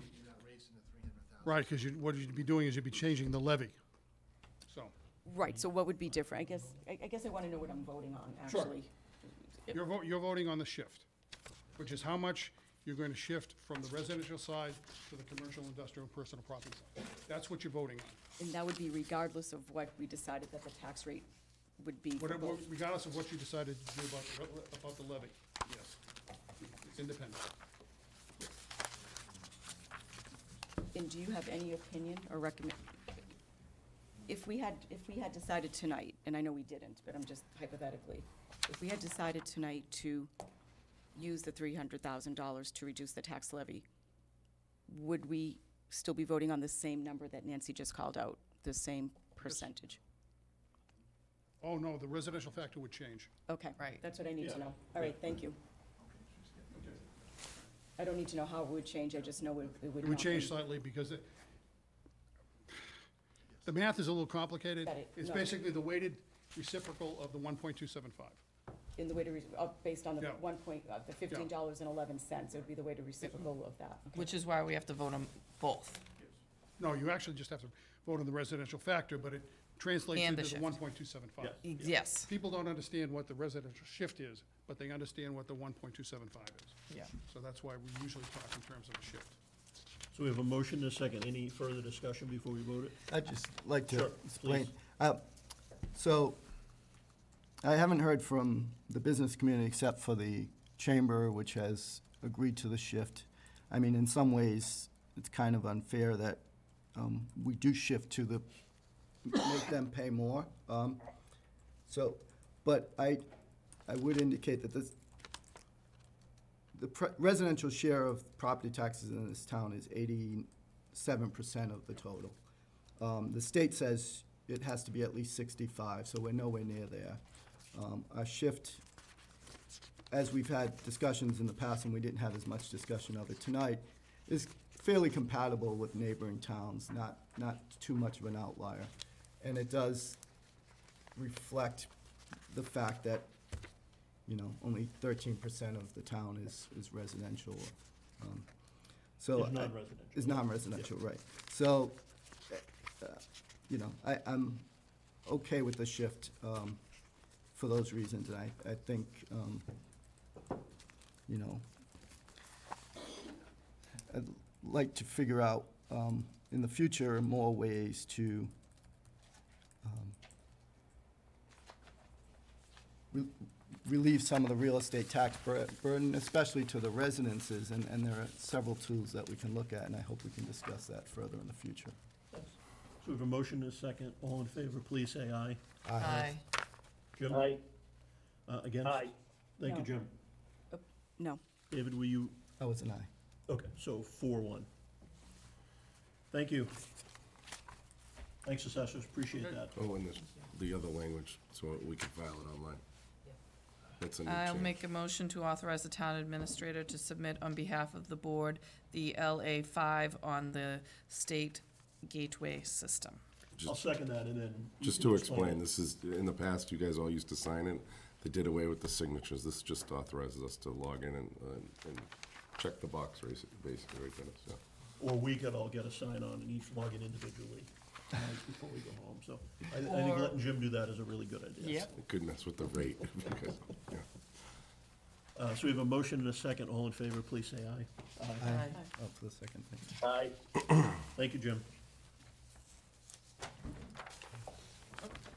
Right, because what you'd be doing is you'd be changing the levy. So, Right, so what would be different? I guess I want to know what I'm voting on, actually. you're voting on the shift, which is how much you're going to shift from the residential side to the commercial, industrial, and personal property side. That's what you're voting on. And that would be regardless of what we decided that the tax rate would be for both. Regardless of what you decided to do about the levy, yes. It's independent. And do you have any opinion or recommend, if we had decided tonight, and I know we didn't, but I'm just hypothetically, if we had decided tonight to use the $300,000 to reduce the tax levy, would we still be voting on the same number that Nancy just called out, the same percentage? Oh, no, the residential factor would change. Okay. Right. That's what I need to Yeah. know. All right, thank you. I don't need to know how it would change, I just know it would It would not change be- slightly because the math is a little complicated. Got it. It's No. basically the weighted reciprocal of the 1.275. In the way to, based on the Yeah. the $15.11, it would be the way to reciprocal of that. Okay. Which is why we have to vote on both. No, you actually just have to vote on the residential factor, but it translates And the into the shift. 1.275. Yeah. Yes, People don't understand what the residential shift is, but they understand what the 1.275 is. yeah. So that's why we usually talk in terms of a shift. So we have a motion and a second. Any further discussion before we vote it? I'd just like to Sure, explain. please. So, I haven't heard from the business community except for the chamber, which has agreed to the shift. I mean, in some ways, it's kind of unfair that we do shift to the, make them pay more. But I would indicate that the residential share of property taxes in this town is 87% of the total. The state says it has to be at least 65, so we're nowhere near there. Our shift, as we've had discussions in the past, and we didn't have as much discussion of it tonight, is fairly compatible with neighboring towns, not too much of an outlier. And it does reflect the fact that, you know, only 13% of the town is residential. So Is non-residential. Is non-residential, right. So, you know, I'm okay with the shift for those reasons. And I think, you know, I'd like to figure out in the future more ways to relieve some of the real estate tax burden, especially to the residences, and there are several tools that we can look at, and I hope we can discuss that further in the future. So we have a motion and a second. All in favor, please say aye. Aye. Jim? Aye. Against? Aye. Thank you, No. Jim. No. David, will you? Oh, it's an aye. Okay, so 4-1. Thank you. Thanks, assessors, appreciate that. Oh, and the other language, so we can file it online. That's a new I'll change. make a motion to authorize the town administrator to submit on behalf of the board the LA5 on the state gateway system. I'll second that, and then. you Just can to explain, it. this is, in the past, you guys all used to sign it. They did away with the signatures. This just authorizes us to log in and check the box, basically, right, Dennis? Yeah. Or we could all get a sign on and each log in individually before we go home, so I think Or- letting Jim do that is a really good idea. It could mess with the rate, because, yeah. So we have a motion and a second. All in favor, please say aye. Aye. Oh, for the second thing. Aye. Thank you, Jim.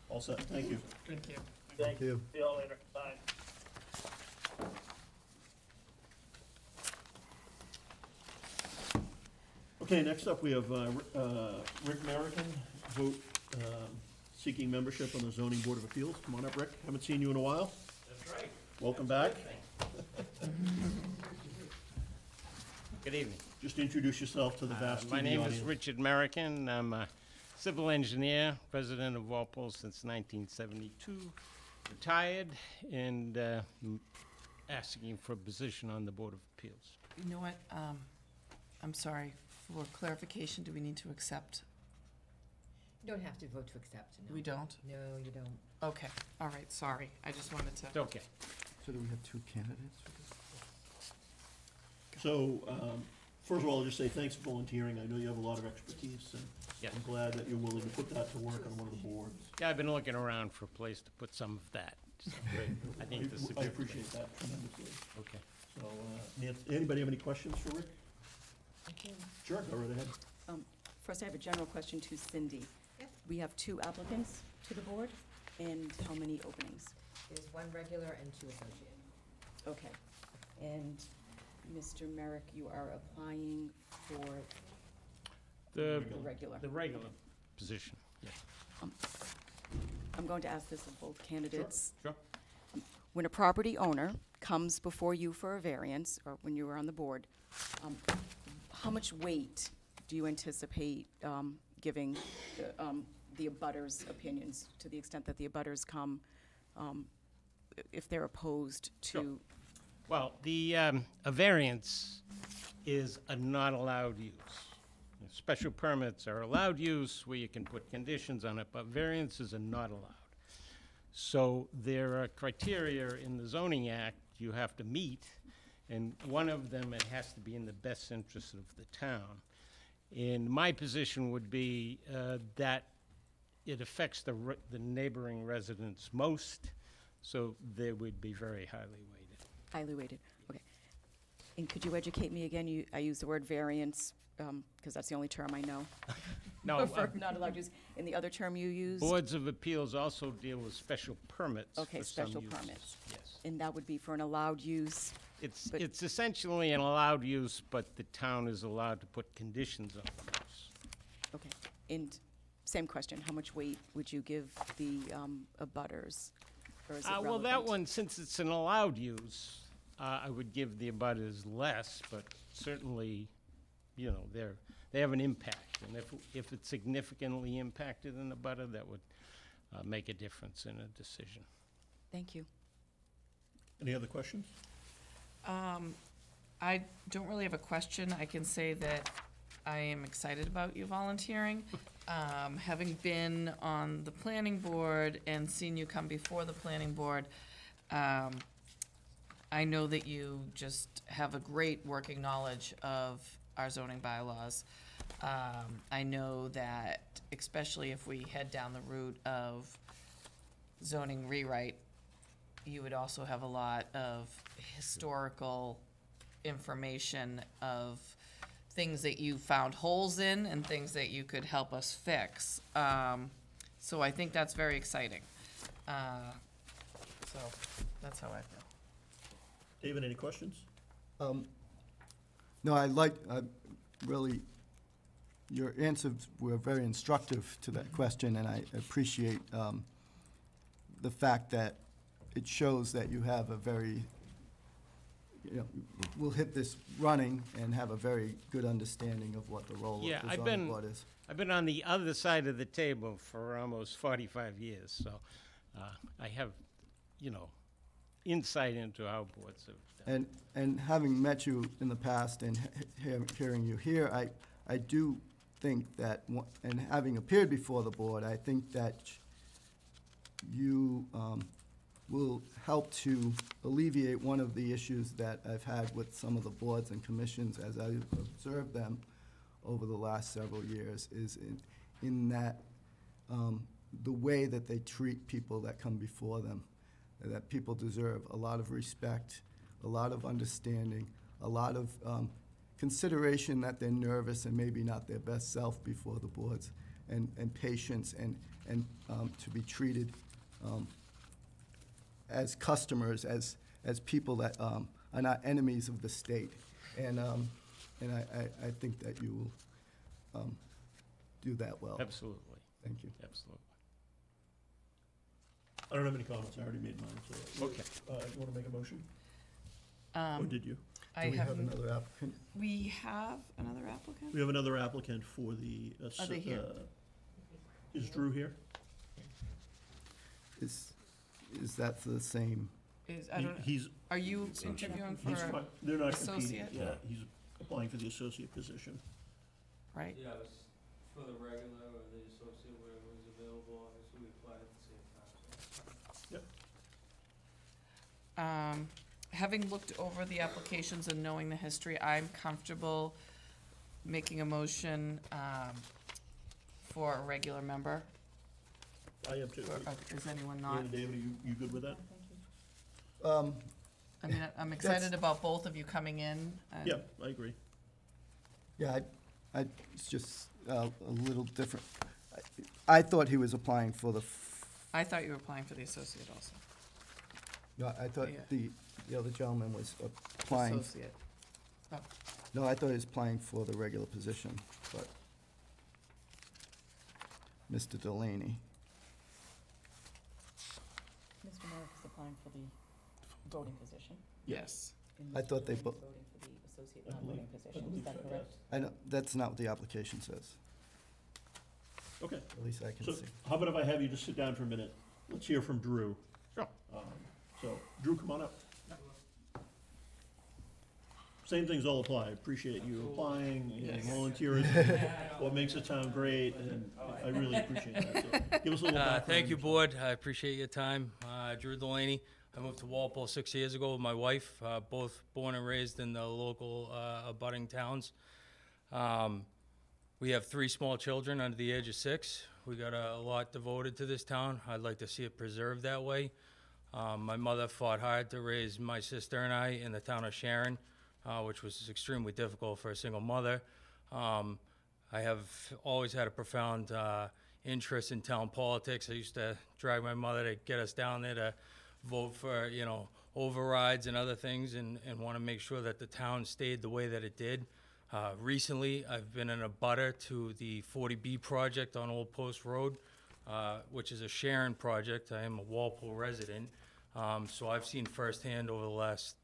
All set, thank you. Thank you. Thank you. See y'all later. Bye. Okay, next up, we have Rick Merrickin, vote seeking membership on the Zoning Board of Appeals. Come on up, Rick. Haven't seen you in a while. That's right. Welcome back. Good evening. Just introduce yourself to the vast My TV name is audience. Richard Merrickin. I'm a civil engineer, resident of Walpole since 1972, retired, and asking for a position on the Board of Appeals. You know what, I'm sorry, for clarification, do we need to accept? You don't have to vote to accept, no. We don't? No, you don't. Okay, all right, sorry, I just wanted to. It's okay. So do we have two candidates for this? So, first of all, I'll just say thanks for volunteering. I know you have a lot of expertise, and Yes. I'm glad that you're willing to put that to work on one of the boards. Yeah, I've been looking around for a place to put some of that. So I think this is a I good appreciate place. that tremendously. Okay. So, anybody have any questions for Rick? Sure, go right ahead. First, I have a general question to Cindy. Yes. We have 2 applicants to the board, and how many openings? There's 1 regular and 2 associate. Okay. And Mr. Merrick, you are applying for The The regular. the regular position, yes. I'm going to ask this of both candidates. Sure. When a property owner comes before you for a variance, or when you were on the board, how much weight do you anticipate giving the abutters' opinions, to the extent that the abutters come, if they're opposed Sure. to? Well, a variance is a not allowed use. Special permits are allowed use where you can put conditions on it, but variances are not allowed. So there are criteria in the zoning act you have to meet, and one of them, it has to be in the best interest of the town. And my position would be that it affects the neighboring residents most, so they would be very highly weighted. Highly weighted, okay. And could you educate me again? I use the word variance, because that's the only term I know. No, For not allowed use. And the other term you use? boards of appeals also deal with special permits Okay, for some special uses. permits. Yes. And that would be for an allowed use? It's, But- it's essentially an allowed use, but the town is allowed to put conditions on the use. Okay, and same question, how much weight would you give the abutters? Or is it Well, that relevant? one, since it's an allowed use, I would give the abutters less, but certainly, you know, they have an impact. And if it's significantly impacted in the abutter, that would make a difference in a decision. Thank you. Any other questions? I don't really have a question. I can say that I am excited about you volunteering. Having been on the planning board and seen you come before the planning board, I know that you just have a great working knowledge of our zoning bylaws. I know that, especially if we head down the route of zoning rewrite, you would also have a lot of historical information of things that you found holes in and things that you could help us fix. So I think that's very exciting. So that's how I feel. David, any questions? No, really, your answers were very instructive to that question, and I appreciate the fact that it shows that you have a very, we'll hit this running and have a very good understanding of what the role Yeah, of the I've zoning been- board is. I've been on the other side of the table for almost 45 years, so I have, insight into how boards have done. And having met you in the past and hearing you here, I do think that, and having appeared before the board, I think that you will help to alleviate one of the issues that I've had with some of the boards and commissions as I've observed them over the last several years, is in that the way that they treat people that come before them, that people deserve a lot of respect, a lot of understanding, a lot of consideration that they're nervous and maybe not their best self before the boards, and patience, and to be treated as customers, as people that are not enemies of the state. And I think that you will do that well. Absolutely, Thank you. absolutely. I don't have any comments, I already made mine, so. Okay. You want to make a motion? Or did you? I Do we have haven't- another applicant? We have another applicant? We have another applicant for the. Are they here? Is Drew here? Is that for the same? I don't, He's, are you interviewing for, he's, they're not competing. associate? Yeah, he's applying for the associate position. right? Yeah, it was for the regular or the associate, whatever was available, obviously we applied at the same time, so. Having looked over the applications and knowing the history, I'm comfortable making a motion, for a regular member. I am too. Or, is anyone not? Yeah, David, are you good with that? I mean, I'm excited about both of you coming in. and- Yeah, I agree. Yeah, it's just a little different. I thought he was applying for I thought you were applying for the associate also. no, I thought Yeah. the other gentleman was applying. Associate. Oh, No, I thought he was applying for the regular position, but Mr. Delaney. Mr. Merrick is applying for the voting position. Yes. and I Mr. thought they Delaney's bo- voting for the associate I believe- non-voting I position. Is believe that so, correct? I know, that's not what the application says, Okay, at least I can so see. how about if I have you just sit down for a minute? Let's hear from Drew. Sure. So, Drew, come on up. Same things all apply. Appreciate you applying and volunteering. What makes the town great, and I really appreciate that. So, give us a little background. Thank you, board. I appreciate your time. Drew Delaney. I moved to Walpole 6 years ago with my wife, both born and raised in the local abutting towns. We have 3 small children under the age of 6. We got a lot devoted to this town. I'd like to see it preserved that way. My mother fought hard to raise my sister and I in the town of Sharon, which was extremely difficult for a single mother. I have always had a profound interest in town politics. I used to drag my mother to get us down there to vote for, overrides and other things, and want to make sure that the town stayed the way that it did. Recently, I've been in a butter to the 40B project on Old Post Road, which is a Sharon project. I am a Walpole resident, so I've seen firsthand over the last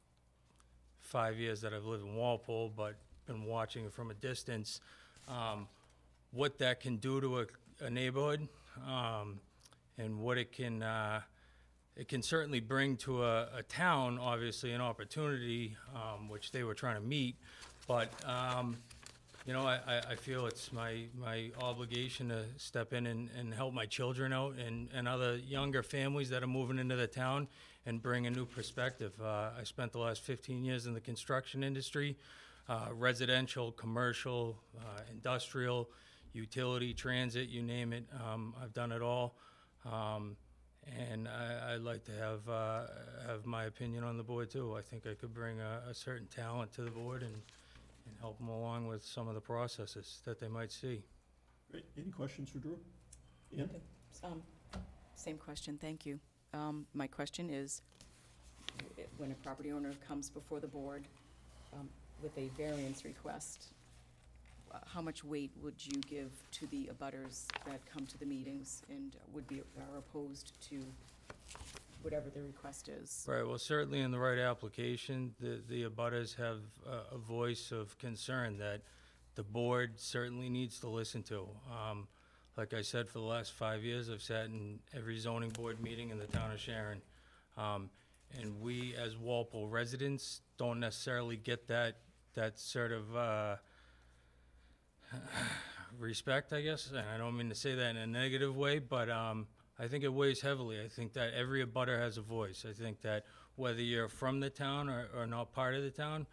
5 years that I've lived in Walpole, but been watching it from a distance, what that can do to a neighborhood, and what it can certainly bring to a town, obviously an opportunity, which they were trying to meet. But, I feel it's my obligation to step in and help my children out and other younger families that are moving into the town and bring a new perspective. I spent the last 15 years in the construction industry, residential, commercial, industrial, utility, transit, you name it. I've done it all. And I'd like to have my opinion on the board too. I think I could bring a certain talent to the board and help them along with some of the processes that they might see. Great. Any questions for Drew? Ian? Same question, thank you. My question is, when a property owner comes before the board with a variance request, how much weight would you give to the abutters that come to the meetings and are opposed to whatever the request is? Right, well, certainly in the right application, the abutters have a voice of concern that the board certainly needs to listen to. Like I said, for the last 5 years, I've sat in every zoning board meeting in the town of Sharon. And we, as Walpole residents, don't necessarily get that sort of respect, I guess. And I don't mean to say that in a negative way, but I think it weighs heavily. I think that every abutter has a voice. I think that whether you're from the town or not part of the town,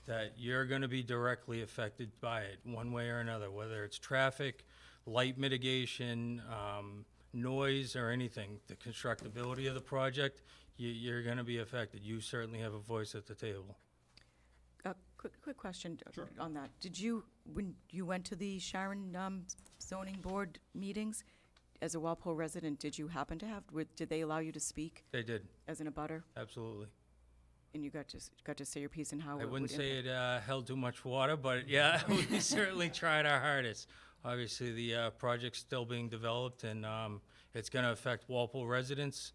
that you're going to be directly affected by it one way or another, whether it's traffic, light mitigation, noise, or anything. The constructability of the project, you're going to be affected. You certainly have a voice at the table. Quick question Sure. on that. When you went to the Sharon zoning board meetings, as a Walpole resident, did you happen to did they allow you to speak They did, as an abutter? absolutely. And you got to say your piece and how I it would wouldn't say impact- it held too much water, but yeah, we certainly tried our hardest. Obviously, the project's still being developed, and it's going to affect Walpole residents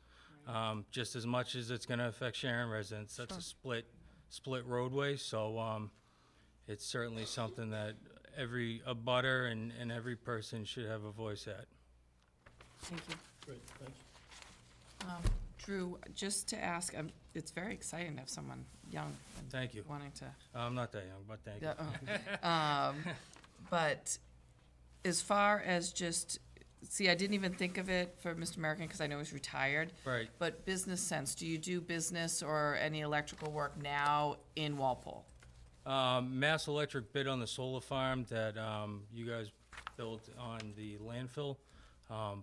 just as much as it's going to affect Sharon residents. That's a split roadway, so it's certainly something that every abutter and every person should have a voice at. Thank you. Great, thanks. Drew, just to ask, it's very exciting to have someone young and Thank you. wanting to. I'm not that young, but thank you. Yeah, but as far as just, see, I didn't even think of it for Mr. American because I know he's retired. Right. But business sense, do you do business or any electrical work now in Walpole? Mass Electric bid on the solar farm that you guys built on the landfill.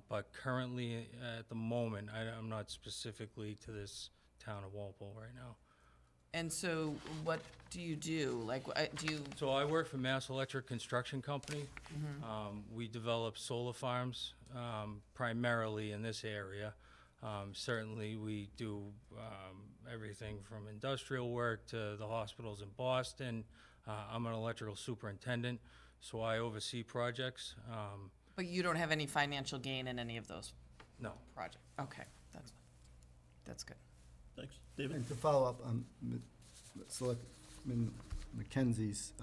But currently, at the moment, I'm not specifically to this town of Walpole right now. And so what do you do? Like, do you, So I work for Mass Electric Construction Company. We develop solar farms primarily in this area. Certainly, we do everything from industrial work to the hospitals in Boston. I'm an electrical superintendent, so I oversee projects. But you don't have any financial gain in any of those No. projects? Okay, that's good. Thanks. David? And to follow up on Selectman McKenzie's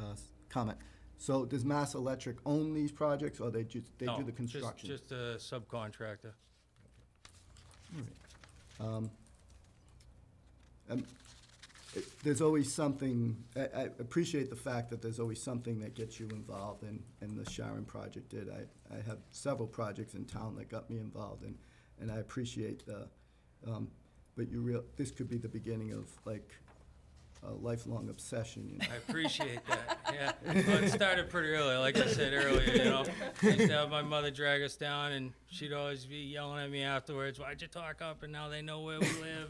comment, so does Mass Electric own these projects, or they just, they No, do the construction? Just a subcontractor. There's always something, I appreciate the fact that there's always something that gets you involved, and the Sharon project did. I have several projects in town that got me involved, and I appreciate the, but this could be the beginning of like a lifelong obsession, you know? I appreciate that, yeah. Well, it started pretty early, like I said earlier, you know. I used to have my mother drag us down, and she'd always be yelling at me afterwards, "Why'd you talk up, and now they know where we live?"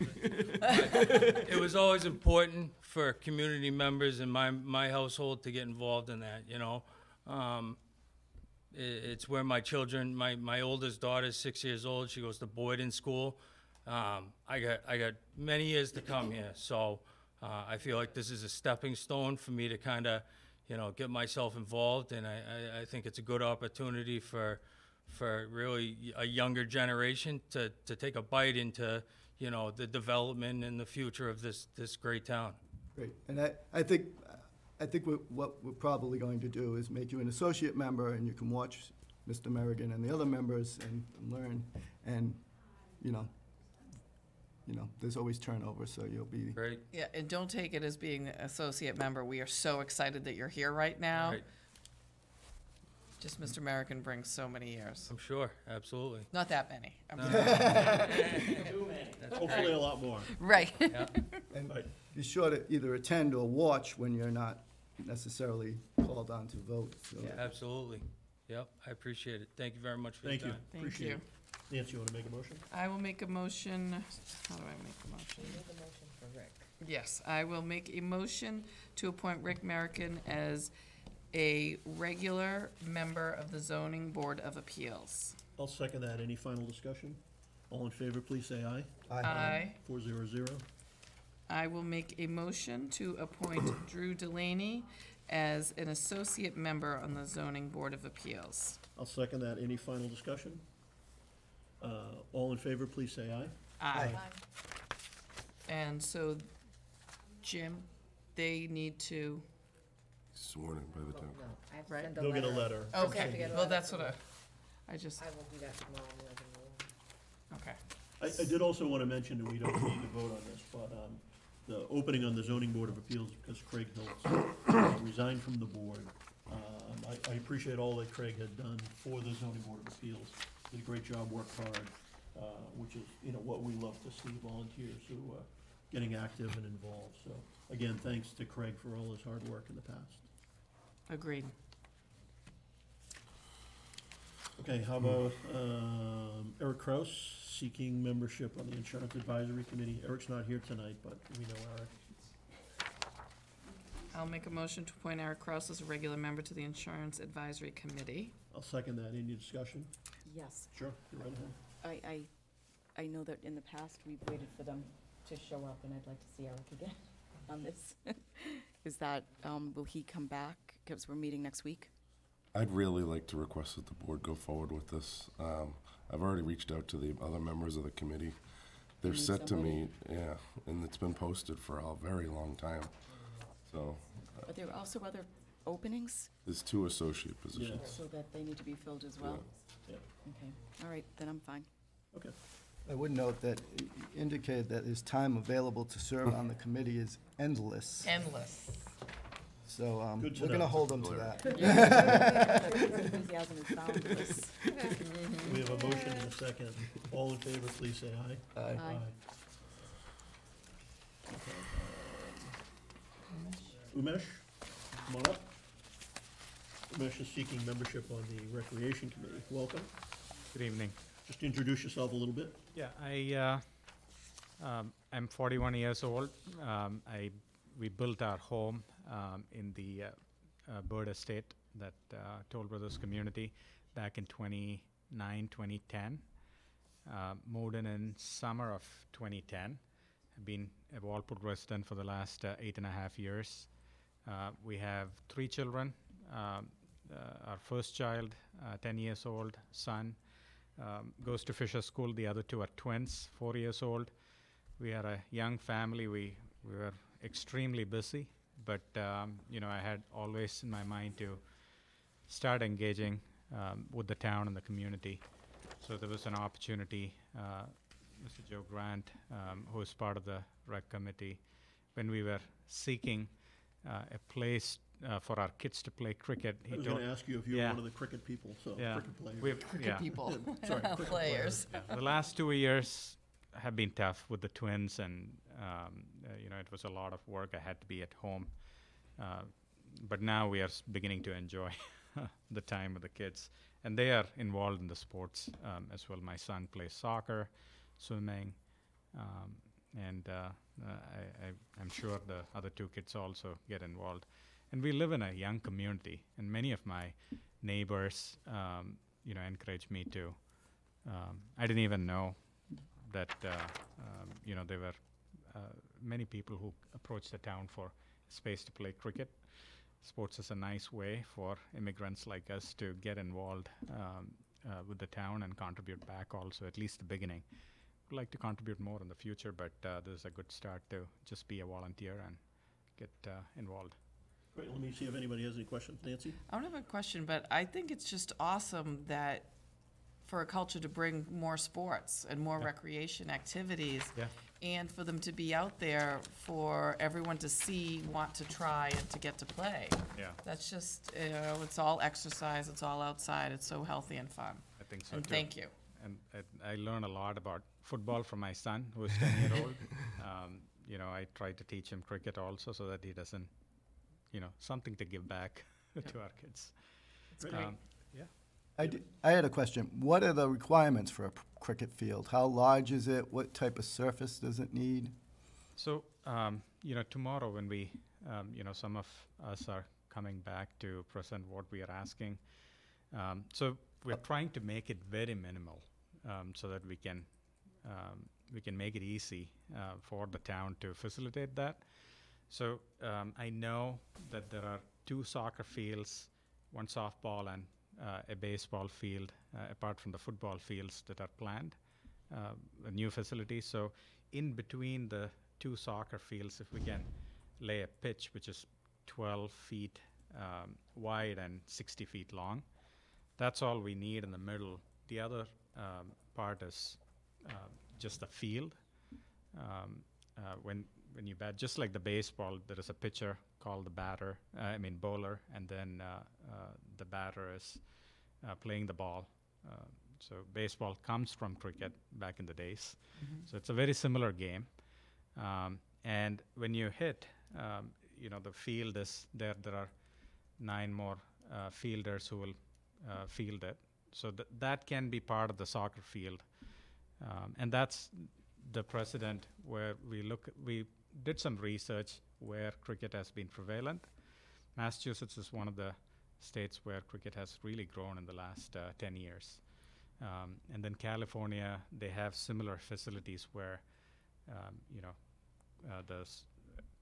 But it was always important for community members in my household to get involved in that, you know. It's where my children, my oldest daughter's 6 years old, she goes to boarding school. I got many years to come here, so I feel like this is a stepping stone for me to kind of, you know, get myself involved, and I think it's a good opportunity for really a younger generation to take a bite into, you know, the development and the future of this great town. Great, and I think what we're probably going to do is make you an associate member, and you can watch Mr. Merrigan and the other members and learn, and, you know, there's always turnover, so you'll be. Great. Yeah, and don't take it as being an associate member. We are so excited that you're here right now. Right. Just Mr. American brings so many years. I'm sure, absolutely. Not that many. Hopefully a lot more. Right. Yeah. And Right. be sure to either attend or watch when you're not necessarily called on to vote, so. Absolutely. Yep, I appreciate it. Thank you very much for your Thank you. time. Thank Appreciate you. it. Nancy, you want to make a motion? I will make a motion. How do I make a motion? Make a motion for Rick. Yes, I will make a motion to appoint Rick Merrican as a regular member of the Zoning Board of Appeals. I'll second that. Any final discussion? All in favor, please say aye. Aye. 400. I will make a motion to appoint Drew Delaney as an associate member on the Zoning Board of Appeals. I'll second that. Any final discussion? All in favor, please say aye. Aye. And so, Jim, they need to, Sworn in by the town. No, I have to Right. send a They'll letter. get a letter. okay, have to get a well, letter that's from what I just, I will do that tomorrow morning. okay. I did also want to mention, and we don't need to vote on this, but the opening on the zoning board of appeals, because Craig Hiltz resigned from the board. I appreciate all that Craig had done for the zoning board of appeals. Did a great job, worked hard, which is, you know, what we love to see, volunteers who are getting active and involved. So, again, thanks to Craig for all his hard work in the past. Agreed. Okay, how about Eric Kraus, seeking membership on the Insurance Advisory Committee? Eric's not here tonight, but we know Eric. I'll make a motion to appoint Eric Kraus as a regular member to the Insurance Advisory Committee. I'll second that. Any discussion? Yes, Sure, you're right ahead. I know that in the past, we've waited for them to show up, and I'd like to see Eric again on this. Is that, will he come back, because we're meeting next week? I'd really like to request that the board go forward with this. I've already reached out to the other members of the committee. They've need said to me, somebody? yeah, and it's been posted for a very long time. So, Are there also other openings, there's 2 associate positions. so that they need to be filled as well? Yeah. Okay, all right, then I'm fine. Okay. I would note that he indicated that his time available to serve on the committee is endless. Endless. So Good to we're know. gonna hold him to that. His enthusiasm is boundless. We have a motion and a second. All in favor, please say aye. Aye. Aye. Umesh, come on up. Umesh is seeking membership on the Recreation Committee. Welcome. Good evening. Just introduce yourself a little bit. Yeah, I'm 41 years old. We built our home in the Bird Estate, that Toll Brothers community, back in 2010. Moved in summer of 2010. I've been a Walpole resident for the last 8.5 years. We have 3 children. our first child, 10 years old, son, goes to Fisher School. The other two are twins, 4 years old. We are a young family. We were extremely busy, but I had always in my mind to start engaging with the town and the community. So there was an opportunity. Mr. Joe Grant, who is part of the rec committee, when we were seeking a place for our kids to play cricket, I was going to ask you if you were one of the cricket people, so cricket players. Cricket people, Sorry, cricket players. The last 2 years have been tough with the twins, and it was a lot of work. I had to be at home, but now we are beginning to enjoy the time with the kids, and they are involved in the sports as well. My son plays soccer, swimming, and I'm sure the other two kids also get involved. And we live in a young community, and many of my neighbors, encourage me to. I didn't even know that, there were many people who approached the town for space to play cricket. Sports is a nice way for immigrants like us to get involved with the town and contribute back also, at least the beginning. We'd like to contribute more in the future, but this is a good start to just be a volunteer and get involved. Great, let me see if anybody has any questions. Nancy? I don't have a question, but I think it's just awesome that for a culture to bring more sports and more recreation activities, and for them to be out there for everyone to see, want to try, and to get to play. Yeah. That's just, it's all exercise, it's all outside, it's so healthy and fun. I think so And too. thank you. And I learn a lot about football from my son, who is 10 years old. I try to teach him cricket also, so that he doesn't, something to give back to our kids. It's great. I had a question. What are the requirements for a cricket field? How large is it? What type of surface does it need? So, tomorrow when we, some of us are coming back to present what we are asking. So we're trying to make it very minimal, so that we can make it easy for the town to facilitate that. So I know that there are 2 soccer fields, 1 softball and a baseball field, apart from the football fields that are planned, a new facility. So in between the 2 soccer fields, if we can lay a pitch which is 12 feet wide and 60 feet long, that's all we need in the middle. The other part is just the field. When you bat, just like the baseball, there is a pitcher called the bowler, and then the batter is playing the ball. So baseball comes from cricket back in the days. So it's a very similar game. And when you hit, the field is there. There are 9 more fielders who will field it. So that can be part of the soccer field. And that's the precedent where we did some research where cricket has been prevalent. Massachusetts is one of the states where cricket has really grown in the last 10 years. And then California, they have similar facilities where, the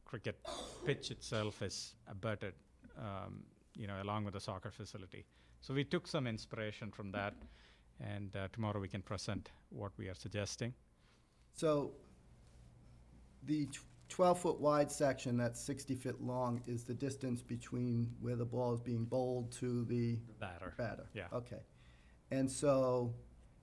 cricket pitch itself is abutted, along with the soccer facility. So we took some inspiration from that, and tomorrow we can present what we are suggesting. So the 12-foot wide section that's 60 feet long is the distance between where the ball is being bowled to the Batter. Yeah. Okay. And so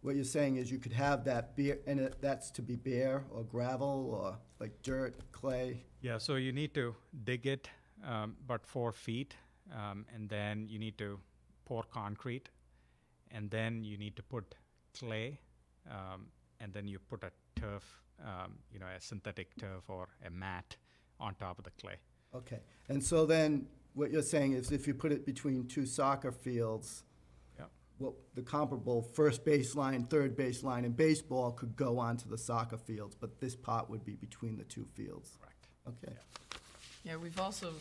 what you're saying is you could have that bare, and that's to be bare or gravel or like dirt, clay? Yeah, so you need to dig it about 4 feet, and then you need to pour concrete, and then you need to put clay, and then you put a turf, a synthetic turf or a mat on top of the clay. Okay. And so then what you're saying is if you put it between 2 soccer fields, well, the comparable first baseline, third baseline in baseball could go onto the soccer fields, but this part would be between the 2 fields. Correct. Okay. Yeah, we've also,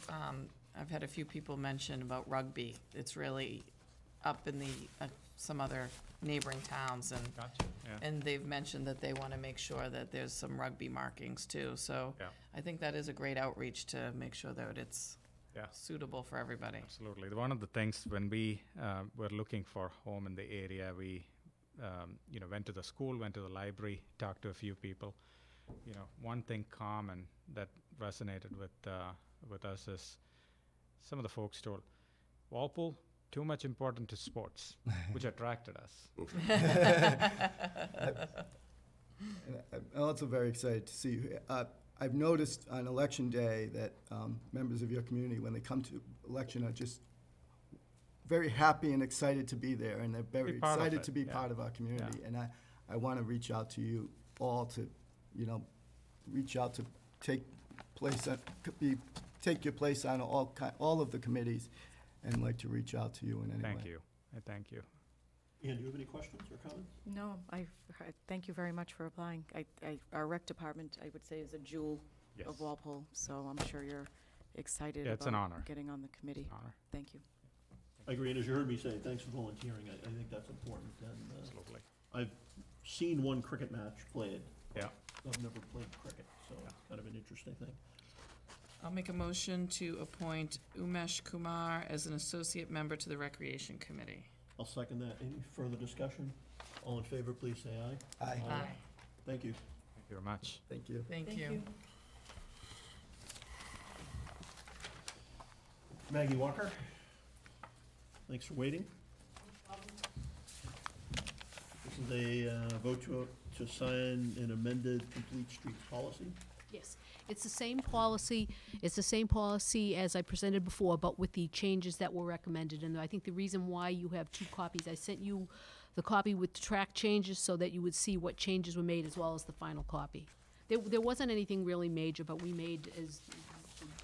I've had a few people mention about rugby. It's really up in the, some other neighboring towns, and Gotcha. Yeah. and they've mentioned that they want to make sure that there's some rugby markings too. So Yeah. I think that is a great outreach to make sure that it's Yeah. suitable for everybody. Absolutely. One of the things when we were looking for home in the area, we went to the school, went to the library, talked to a few people. One thing common that resonated with us is some of the folks told, Walpole, too much important to sports, which attracted us. And I'm also very excited to see, I've noticed on election day that members of your community, when they come to election, are just very happy and excited to be there, and they're very Be part of excited it, to be yeah. part of our community. And I want to reach out to you all to, reach out to take your place on all of the committees, and like to reach out to you in any way. Thank you. I thank you. Ian, do you have any questions or comments? No, thank you very much for applying. Our rec department, I would say, is a jewel Yes. of Walpole, so I'm sure you're excited Yeah, it's an honor. about getting on the committee. Honor. Thank you. I agree, and as you heard me say, thanks for volunteering. I think that's important. And Absolutely. I've seen one cricket match played. Yeah. I've never played cricket, so it's kind of an interesting thing. I'll make a motion to appoint Umesh Kumar as an associate member to the Recreation Committee. I'll second that. Any further discussion? All in favor, please say aye. Aye. Thank you. Thank you very much. Thank you. Thank you. Maggie Walker, thanks for waiting. This is a vote to sign an amended complete streets policy. Yes, it's the same policy, as I presented before, but with the changes that were recommended. And I think the reason why you have two copies, I sent you the copy with the track changes so that you would see what changes were made, as well as the final copy. There wasn't anything really major, but we made as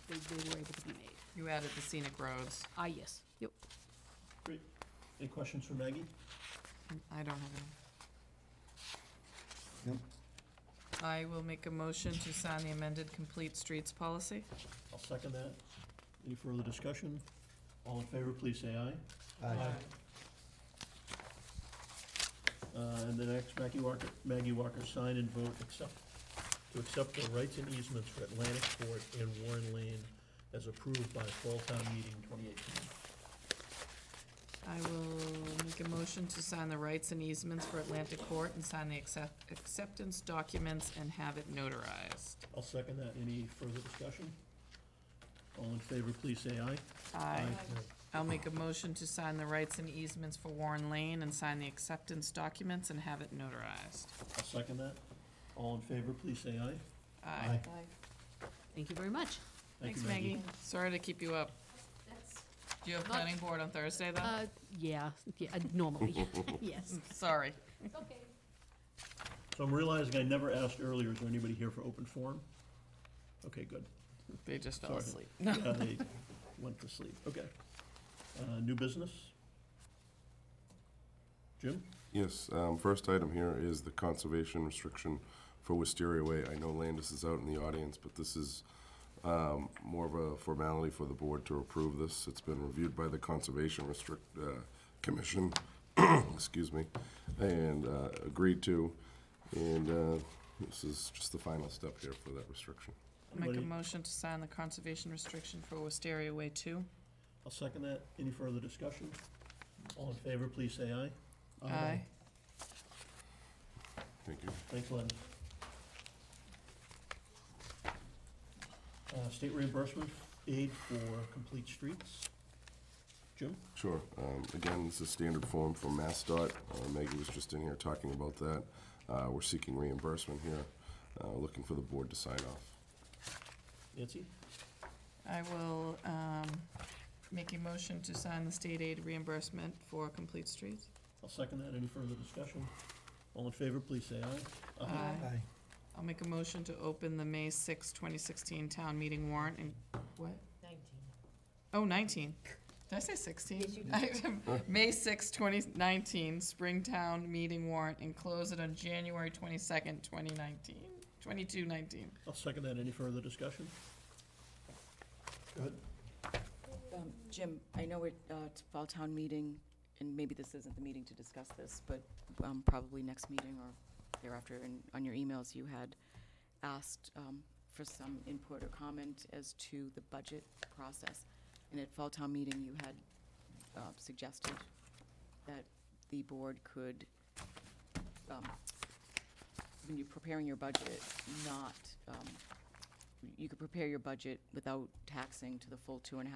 they were able to be made. You added the scenic roads. Yes, yep. Great. Any questions for Maggie? I don't have any. Yep. I will make a motion to sign the amended complete streets policy. I'll second that. Any further discussion? All in favor, please say aye. Aye. And the next, Maggie Walker, sign and vote to accept the rights and easements for Atlantic Court and Warren Lane as approved by Fall Town Meeting 2018. I will make a motion to sign the rights and easements for Atlantic Court and sign the acceptance documents and have it notarized. I'll second that. Any further discussion? All in favor, please say aye. Aye. I'll make a motion to sign the rights and easements for Warren Lane and sign the acceptance documents and have it notarized. I'll second that. All in favor, please say aye. Aye. Thank you very much. Thank Thanks, you, Maggie. Sorry to keep you up. Do you have planning board on Thursday, then? Yeah, normally, yes. Sorry. Okay. So I'm realizing I never asked earlier, is there anybody here for open forum? Okay, good. They just fell Sorry. asleep. Yeah, they went to sleep. Okay. New business? Jim? Yes, first item here is the conservation restriction for Wisteria Way. I know Landis is out in the audience, but this is more of a formality for the board to approve this. It's been reviewed by the Conservation Commission, excuse me, and agreed to. And this is just the final step here for that restriction. Make a Anybody? motion to sign the conservation restriction for Wisteria Way 2. I'll second that. Any further discussion? All in favor, please say aye. Aye. Thank you. Thanks, Len. State reimbursement aid for complete streets. Jim? Sure. Again, this is standard form from MassDOT. Maggie was just in here talking about that. We're seeking reimbursement here, looking for the board to sign off. Nancy? I will make a motion to sign the state aid reimbursement for complete streets. I'll second that. Any further discussion? All in favor, please say aye. Aye. I'll make a motion to open the May 6, 2016 town meeting warrant and, what? 19. Oh, 19. Did I say 16? Yes, you did. May 6, 2019 Springtown meeting warrant and close it on January 22nd, 2019. 2219. I'll second that. Any further discussion? Go ahead. Jim, I know it's fall town meeting, and maybe this isn't the meeting to discuss this, but probably next meeting or thereafter, and on your emails, you had asked for some input or comment as to the budget process. and at fall town meeting, you had suggested that the board could, when you're preparing your budget, not, you could prepare your budget without taxing to the full 2.5%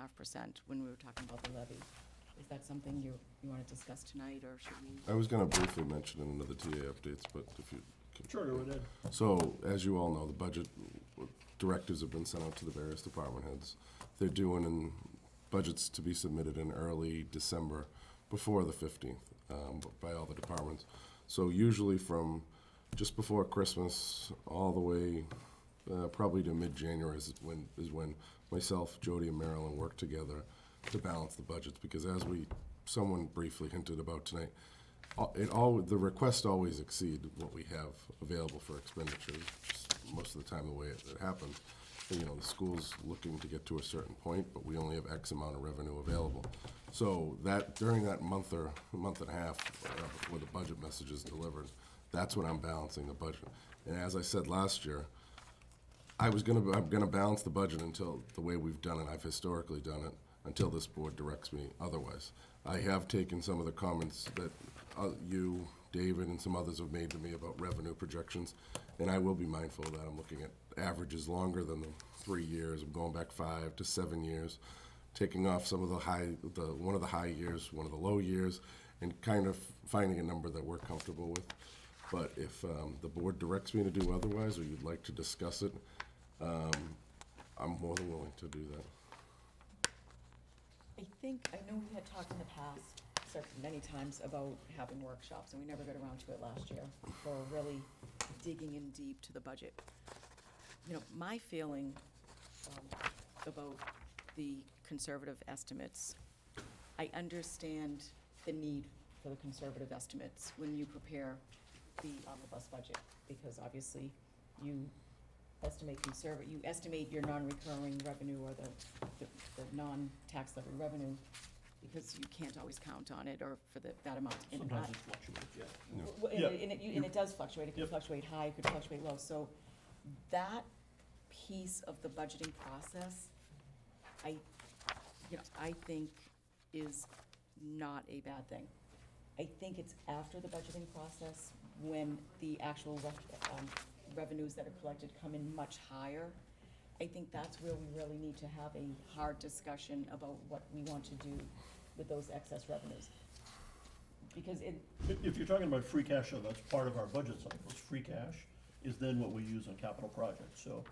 when we were talking about the levy. Is that something you want to discuss tonight, or should we? I was gonna briefly mention in another TA updates, but if you can. Sure, go ahead. So, as you all know, the budget directives have been sent out to the various department heads. They're doing budgets to be submitted in early December, before the 15th, by all the departments. So usually from just before Christmas, all the way, probably to mid-January is when myself, Jody, and Marilyn work together to balance the budgets, because as someone briefly hinted about tonight, the requests always exceed what we have available for expenditures, just most of the time the way it happens. And, the school's looking to get to a certain point, but we only have X amount of revenue available. So during that month and a half before the budget message is delivered, that's when I'm balancing the budget. And as I said last year, I'm gonna balance the budget until the way we've done it, I've historically done it, until this board directs me otherwise. I have taken some of the comments that you, David, and some others have made to me about revenue projections, and I will be mindful of that. I'm looking at averages longer than the 3 years. I'm going back 5 to 7 years, taking off some of one of the high years, one of the low years, and kind of finding a number that we're comfortable with. But if the board directs me to do otherwise, or you'd like to discuss it, I'm more than willing to do that. I know we had talked in the past, many times, about having workshops, and we never got around to it last year, for really digging in deep to the budget. My feeling about the conservative estimates, I understand the need for the conservative estimates when you prepare the omnibus budget, because obviously you estimate your non-recurring revenue, or the non-tax levy revenue, because you can't always count on it, or for that amount. Sometimes it fluctuates, yeah. And it does fluctuate. It can fluctuate high, it could fluctuate low. So that piece of the budgeting process, I think is not a bad thing. I think it's after the budgeting process, when the actual revenues that are collected come in much higher. I think that's where we really need to have a hard discussion about what we want to do with those excess revenues. Because If you're talking about free cash, though, that's part of our budget cycles. Free cash is then what we use on capital projects. So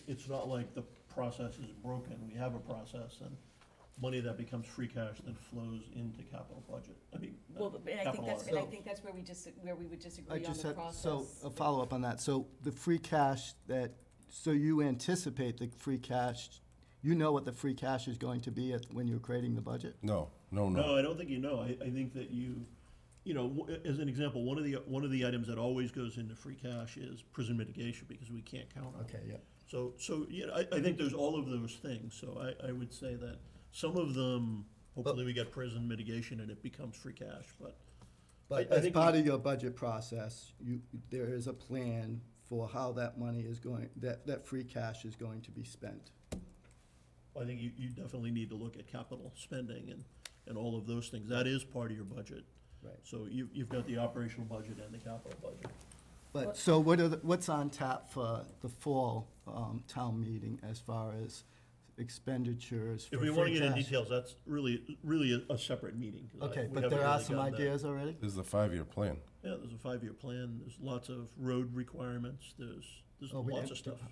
it's not like the process is broken. We have a process, and money that becomes free cash then flows into capital budget. and I think that's where we would disagree on the process. So, a follow-up on that. So the free cash so you anticipate the free cash, you know what the free cash is going to be when you're creating the budget? No, I don't think you know. I think that as an example, one of the items that always goes into free cash is prison mitigation, because we can't count on it. Okay, yeah. So I think there's all of those things. So I would say that some of them, hopefully we get prison mitigation and it becomes free cash, but. But as part of your budget process, there is a plan for how that money is that free cash is going to be spent. I think you definitely need to look at capital spending and all of those things. That is part of your budget. Right. So you've got the operational budget and the capital budget. But, so what's on tap for the fall town meeting as far as expenditures for If free we want to get into cash? details, that's really a separate meeting. 'Cause Okay, we but haven't there are really some gotten that. ideas already? This is the 5-year plan. Yeah, there's a 5-year plan. There's lots of road requirements. There's lots of stuff. How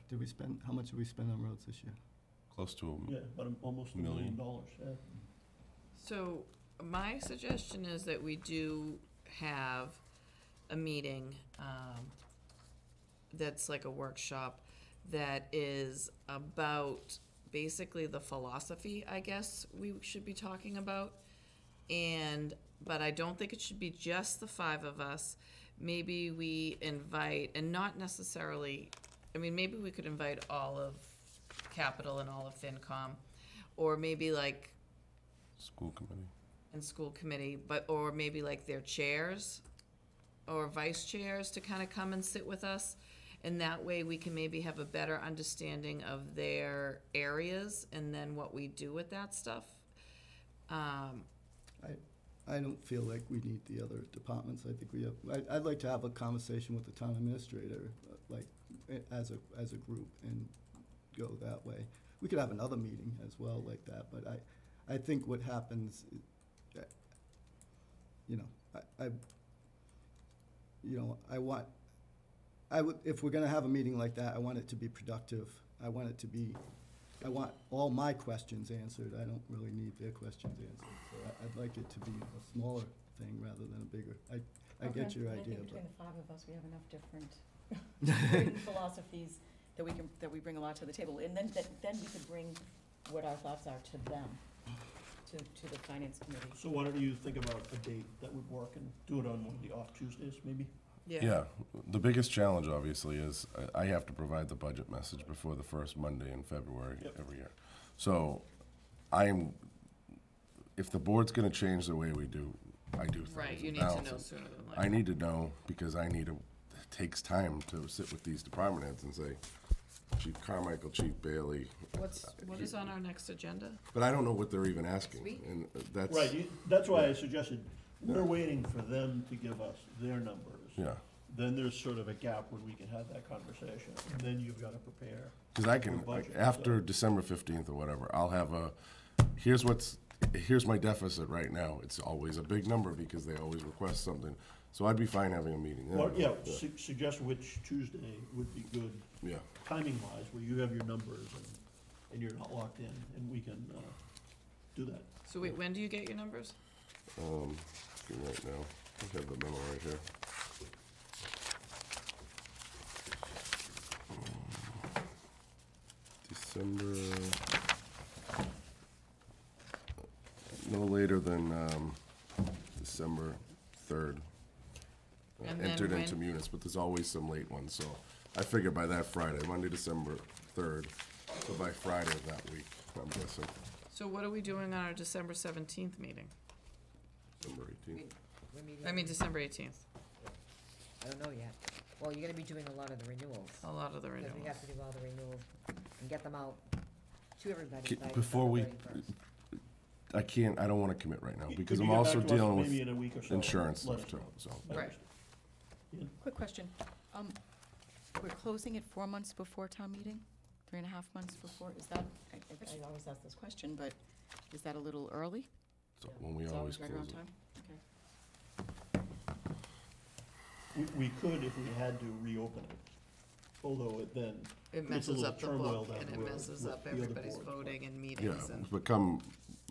much did we spend on roads this year? Close to Yeah, about almost $1 million, yeah. So my suggestion is that we do have a meeting that's like a workshop that is about basically the philosophy, I guess, we should be talking about. But I don't think it should be just the 5 of us. Maybe we invite, and not necessarily, maybe we could invite all of Capital and all of FinCom, or maybe like school committee. and school committee, or maybe like their chairs or vice chairs to kind of come and sit with us. And that way we can maybe have a better understanding of their areas and then what we do with that stuff. I don't feel like we need the other departments. I think we have, I'd like to have a conversation with the town administrator, like, as a group, and go that way. We could have another meeting as well like that, but I think what happens, you know, if we're gonna have a meeting like that, I want it to be productive. I want all my questions answered. I don't really need their questions answered. So I'd like it to be a smaller thing rather than a bigger. I get your idea, I think but. between the five of us, we have enough different philosophies that we bring a lot to the table. And then we could bring what our thoughts are to them, to the finance committee. So why don't you think about a date that would work and do it on one of the off Tuesdays, maybe? Yeah, the biggest challenge obviously is I have to provide the budget message before the first Monday in February every year. So if the board's gonna change the way we do, I do things. Right, you and need to balance know it. sooner than I later. need to know because it takes time to sit with these department heads and say, Chief Carmichael, Chief Bailey. What is on our next agenda? But I don't know what they're even asking, Sweet. and that's. Right, that's why I suggested, we're waiting for them to give us their numbers. Yeah. Then there's sort of a gap where we can have that conversation, and then you've gotta prepare. Because I can, your budget, after so. December 15th or whatever, I'll have here's my deficit right now. It's always a big number because they always request something. So I'd be fine having a meeting then. Well, suggest which Tuesday would be good, Yeah. timing-wise, where you have your numbers and you're not locked in, and we can, do that. So wait, when do you get your numbers? Right now, I have the memo right here. December, no later than December 3rd. And then Entered into when- munis, but there's always some late ones, so I figure by that Friday, Monday, December 3rd, so by Friday of that week, I'm guessing, So what are we doing on our December 17th meeting? December 18th. We're meeting I mean, December 18th, I don't know yet. Well, you're gonna be doing a lot of the renewals. a lot of the Because renewals. we have to do all the renewals and get them out to everybody Ki- by before we- December 31st. I don't wanna commit right now, Could because you I'm get also back to us dealing maybe in a with week or so? insurance Let stuff us too, know. so. Right. Quick question. We're closing it 4 months before town meeting? 3.5 months before? Is that, I always ask this question, but is that a little early? So when we It's always right close around it. time? Okay. We could, if we had to, reopen it, although it then. It It's a messes little up the turmoil book, down and the it road messes with up the other everybody's boards. voting and Yeah, meetings and. but come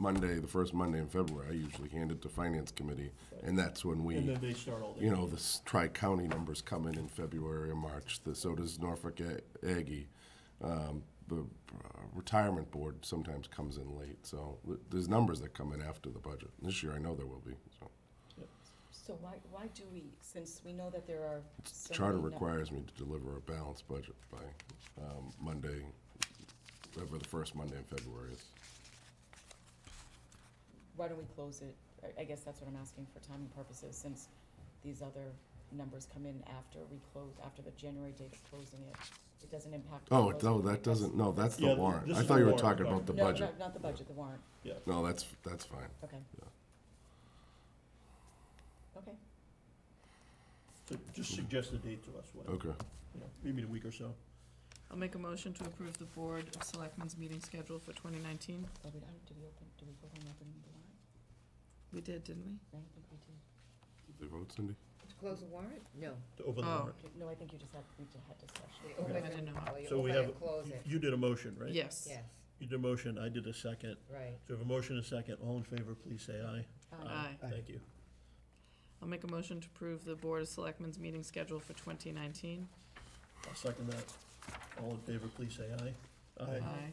Monday, the first Monday in February, I usually hand it to Finance Committee, and that's when we. And then they start all their. You know, the tri-county numbers come in February or March, so does Norfolk Aggie. The retirement board sometimes comes in late, so there's numbers that come in after the budget. This year, I know there will be, so. So why do we, since we know that there are so Charter many requires me to deliver a balanced budget by Monday, whatever the first Monday in February is. Why don't we close it? I guess that's what I'm asking for timing purposes, since these other numbers come in after we close, after the January date of closing it. It doesn't impact. Oh, the no, vote. that doesn't, no, that's the Yeah, warrant. this I is thought the you were warrant talking we're about the No, budget. not the budget, the warrant. Yeah. No, that's fine. Okay. Okay. So just suggest a date to us, when, Okay. you know, maybe in a week or so. I'll make a motion to approve the Board of Selectmen's meeting schedule for 2019. Oh, did we vote on opening the warrant? We did, didn't we? I don't think we did. Did they vote, Cindy? To close the warrant? No. To open the Oh. warrant. Okay, no, I think you just we just had discussion. We open I it, didn't know. well, you So we open have, and close it. you did a motion, right? Yes. Yes, You did a motion, I did a second. right. So we have a motion and a second. All in favor, please say aye. Aye. Thank you. I'll make a motion to approve the Board of Selectmen's meeting schedule for 2019. I'll second that. All in favor, please say aye. Aye.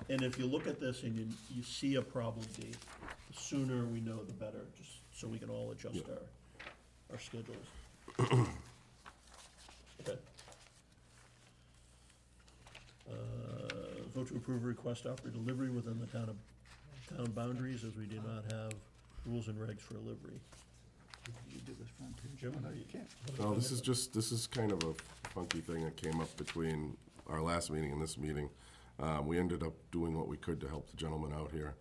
And if you look at this and you see a problem date, the sooner we know, the better, just so we can all adjust Yeah. our schedules. Okay. Vote to approve a request to operate a livery within the town boundaries, as we do not have rules and regs for a livery. You do this front page. Jim? No, you can't. No, this is kind of a funky thing that came up between our last meeting and this meeting. We ended up doing what we could to help the gentleman out here.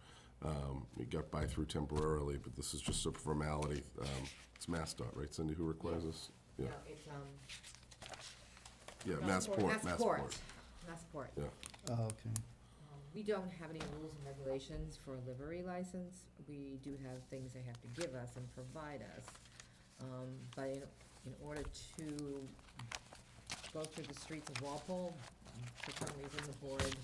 We got by through temporarily, but this is just a formality. It's MassDOT, right, Cindy, who requires this? Yeah, No, it's, yeah, Massport. Massport. Yeah. Oh, okay. We don't have any rules and regulations for a livery license. We do have things they have to give us and provide us. But in order to go through the streets of Walpole, for some reason, the board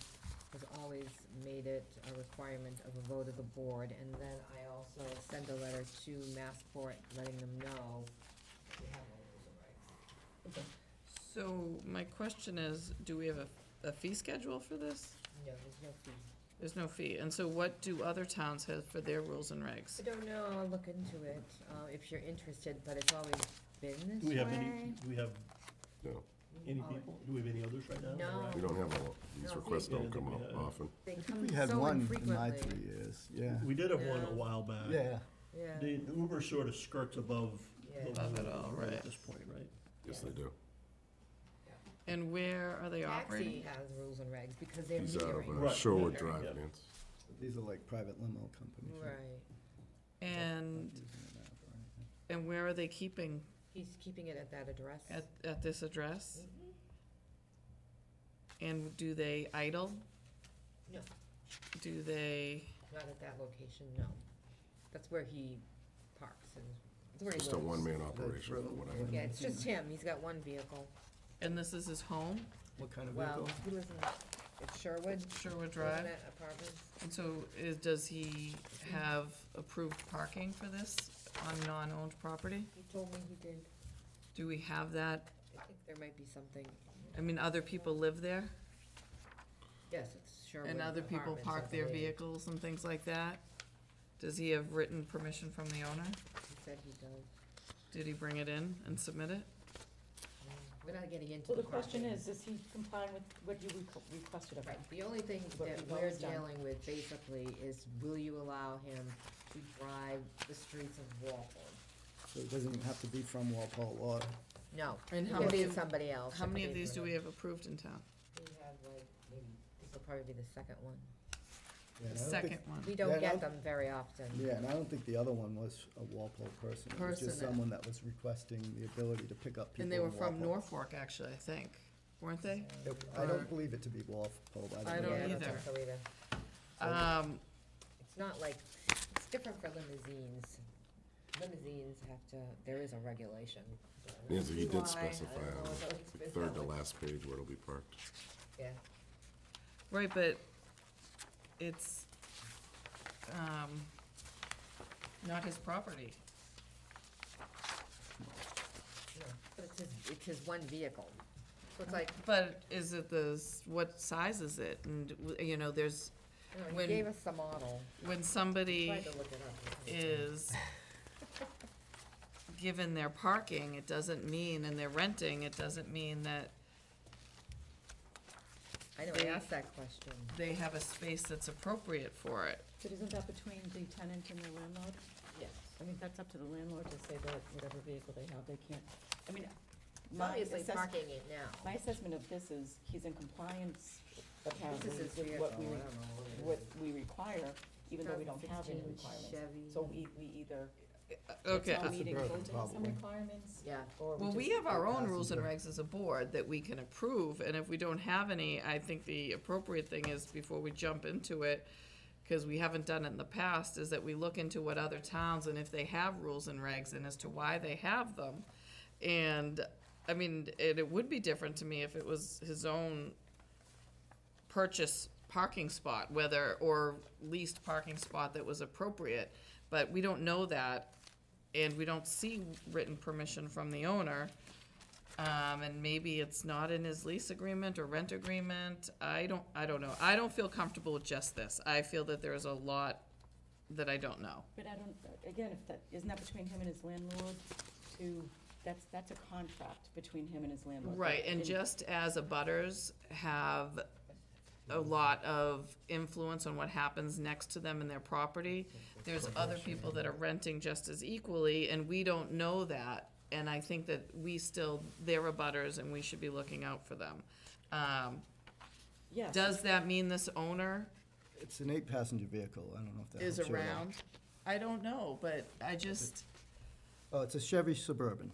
has always made it a requirement of a vote of the board. And then I also send a letter to Massport letting them know we have no rules and regs. So my question is, do we have a fee schedule for this? No, there's no fee. There's no fee. And so what do other towns have for their rules and regs? I don't know, I'll look into it, if you're interested, but it's always been this Do way. we have any, do we have No, any people? Do we have any others right now? No. we don't have a lot. These No, requests yeah, I don't think come we up have. often. They I think come we had so one in my infrequently. 3 years, yeah. We did have one Yeah. a while back. Yeah. Yeah, The Uber sort of skirts above Yeah. the Above it all, road right. at this point, right? Yes, they do. And where are they taxi operating? has rules and regs because they're He's out of metering. Right. Sherwood Yeah. Drive, Yeah. Nance. These are like private limo companies. Right, And, and where are they keeping, he's keeping it at that address. at this address? Mhm. And do they idle? No, Do they, not at that location, no. That's where he parks and, that's where he lives. Just a one-man operation, from what I Yeah, it's just him, he's got one vehicle. and this is his home, What kind of Well, vehicle? he lives in, it's Sherwood, Sherwood Drive? isn't it, apartments? And so does he have approved parking for this on non-owned property? He told me he did. Do we have that? I think there might be something, I mean, other people live there? yes, it's Sherwood And other people Apartments, I park their believe. vehicles and things like that? Does he have written permission from the owner? He said he does. Did he bring it in and submit it? We're not getting into Well, the the question parking. is he complying with what you requested of him? Right, the only thing What that we've we're always done. dealing with basically is, will you allow him to drive the streets of Walpole? So it doesn't even have to be from Walpole or, No, And it how could many be of- somebody else. How It could many of be these do we another- have approved in town? We have like, maybe, this will probably be the second one. yeah, and The I don't think- second one. We Yeah, don't and get I- them very often. Yeah, and I don't think the other one was a Walpole person. It was just Person. someone that was requesting the ability to pick up people And they in were from Walpole. Norfolk, actually, I think, weren't they? I or- don't believe it to be Walpole, by the way. I don't Yeah, either. think so either. It's not like, it's different for limousines. Limousines have to, there is a regulation. Nancy, he Why? did I specify don't know on what the those- third to last page where it'll be parked. Yeah, Right, but it's, not his property. no, but it's his one vehicle. So it's like, But is it what size is it? And, you know, there's, you know, he When- gave us the model. when somebody Tried to look it up. is given their parking, it doesn't mean, and they're renting, it doesn't mean that I know, they- I asked that question. they have a space that's appropriate for it. But isn't that between the tenant and the landlord? Yes. I mean, that's up to the landlord to say that whatever vehicle they have, they can't, I mean, He's my obviously assessment, parking it now. my assessment of this is he's in compliance apparently This is his with vehicle, what I we, don't know what we require, even though we don't have any 2016 requirements. Chevy. So we either, Okay, it's our meeting, Suburban, vote to have some probably. requirements, Yeah. or well, we just have our go own past rules and them. regs as a board that we can approve, and if we don't have any, I think the appropriate thing is, before we jump into it, because we haven't done it in the past, is that we look into what other towns, and if they have rules and regs, and as to why they have them. And, I mean, it would be different to me if it was his own purchase parking spot, or leased parking spot that was appropriate, but we don't know that, and we don't see written permission from the owner. And maybe it's not in his lease agreement or rent agreement, I don't know, I don't feel comfortable with just this, I feel that there's a lot that I don't know. But I don't, again, if that, isn't that between him and his landlord that's a contract between him and his landlord. Right, and just as abutters have a lot of influence on what happens next to them in their property, there's other people that are renting just as equally, and we don't know that, and I think that they're abutters, and we should be looking out for them. Yes. Does that mean this owner It's an 8-passenger vehicle, I don't know if that is helps you at all. around. I don't know, but I just, Oh, it's a Chevy Suburban.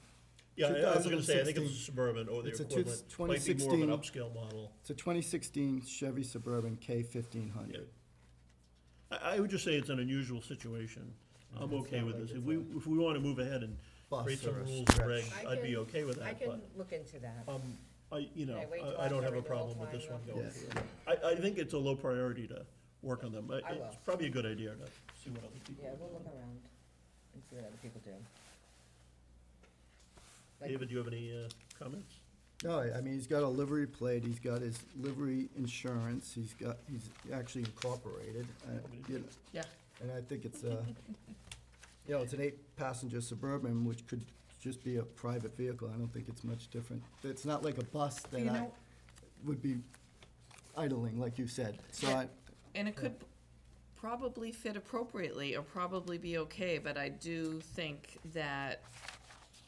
Yeah, I was gonna say, I think it's a 2016. Suburban or the It's a equivalent, might be more of an 2016 upscale model. It's a 2016 Chevy Suburban K1500. I would just say it's an unusual situation. I'm okay with this. If we wanna move ahead and Bus create some or a rules and stretch. regs, I'd be okay with I that, can but, look into that. I wait till I don't after have a renewal problem with time, this one though? going Yes. through. I think it's a low priority to work on them. I It's will. probably a good idea to see what other people Yeah, do. we'll look around and see what other people do. Like- David, do you have any comments? No, I mean, he's got a livery plate, he's got his livery insurance, he's actually incorporated. You know, yeah. And I think it's it's an 8-passenger Suburban, which could just be a private vehicle. I don't think it's much different. It's not like a bus that You I know- would be idling, like you said. So Yeah. And it could probably fit appropriately or probably be okay, but I do think that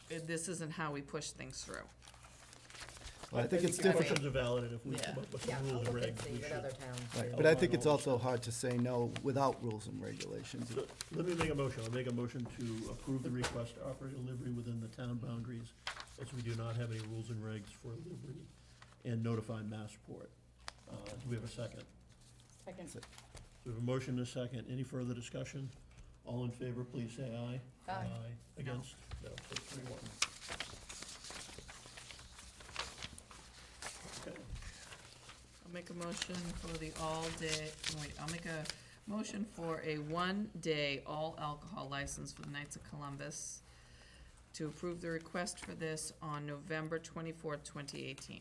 this isn't how we push things through. I think it's the difficult. questions are valid, and if we Yeah. come up with Yeah, some I'll rules and look and regs, see we what should. other towns Right, do. but I think it's also hard to say no without rules and regulations. So, let me make a motion. I'll make a motion to approve the request to operate a livery within the town boundaries, as we do not have any rules and regs for livery, and notify Massport. Do we have a second? Second. So we have a motion and a second. Any further discussion? All in favor, please say aye. Aye. Against? No, so 3-1. Okay. I'll make a motion for the I'll make a motion for a 1-day all alcohol license for the Knights of Columbus to approve the request for this on November 24th, 2018.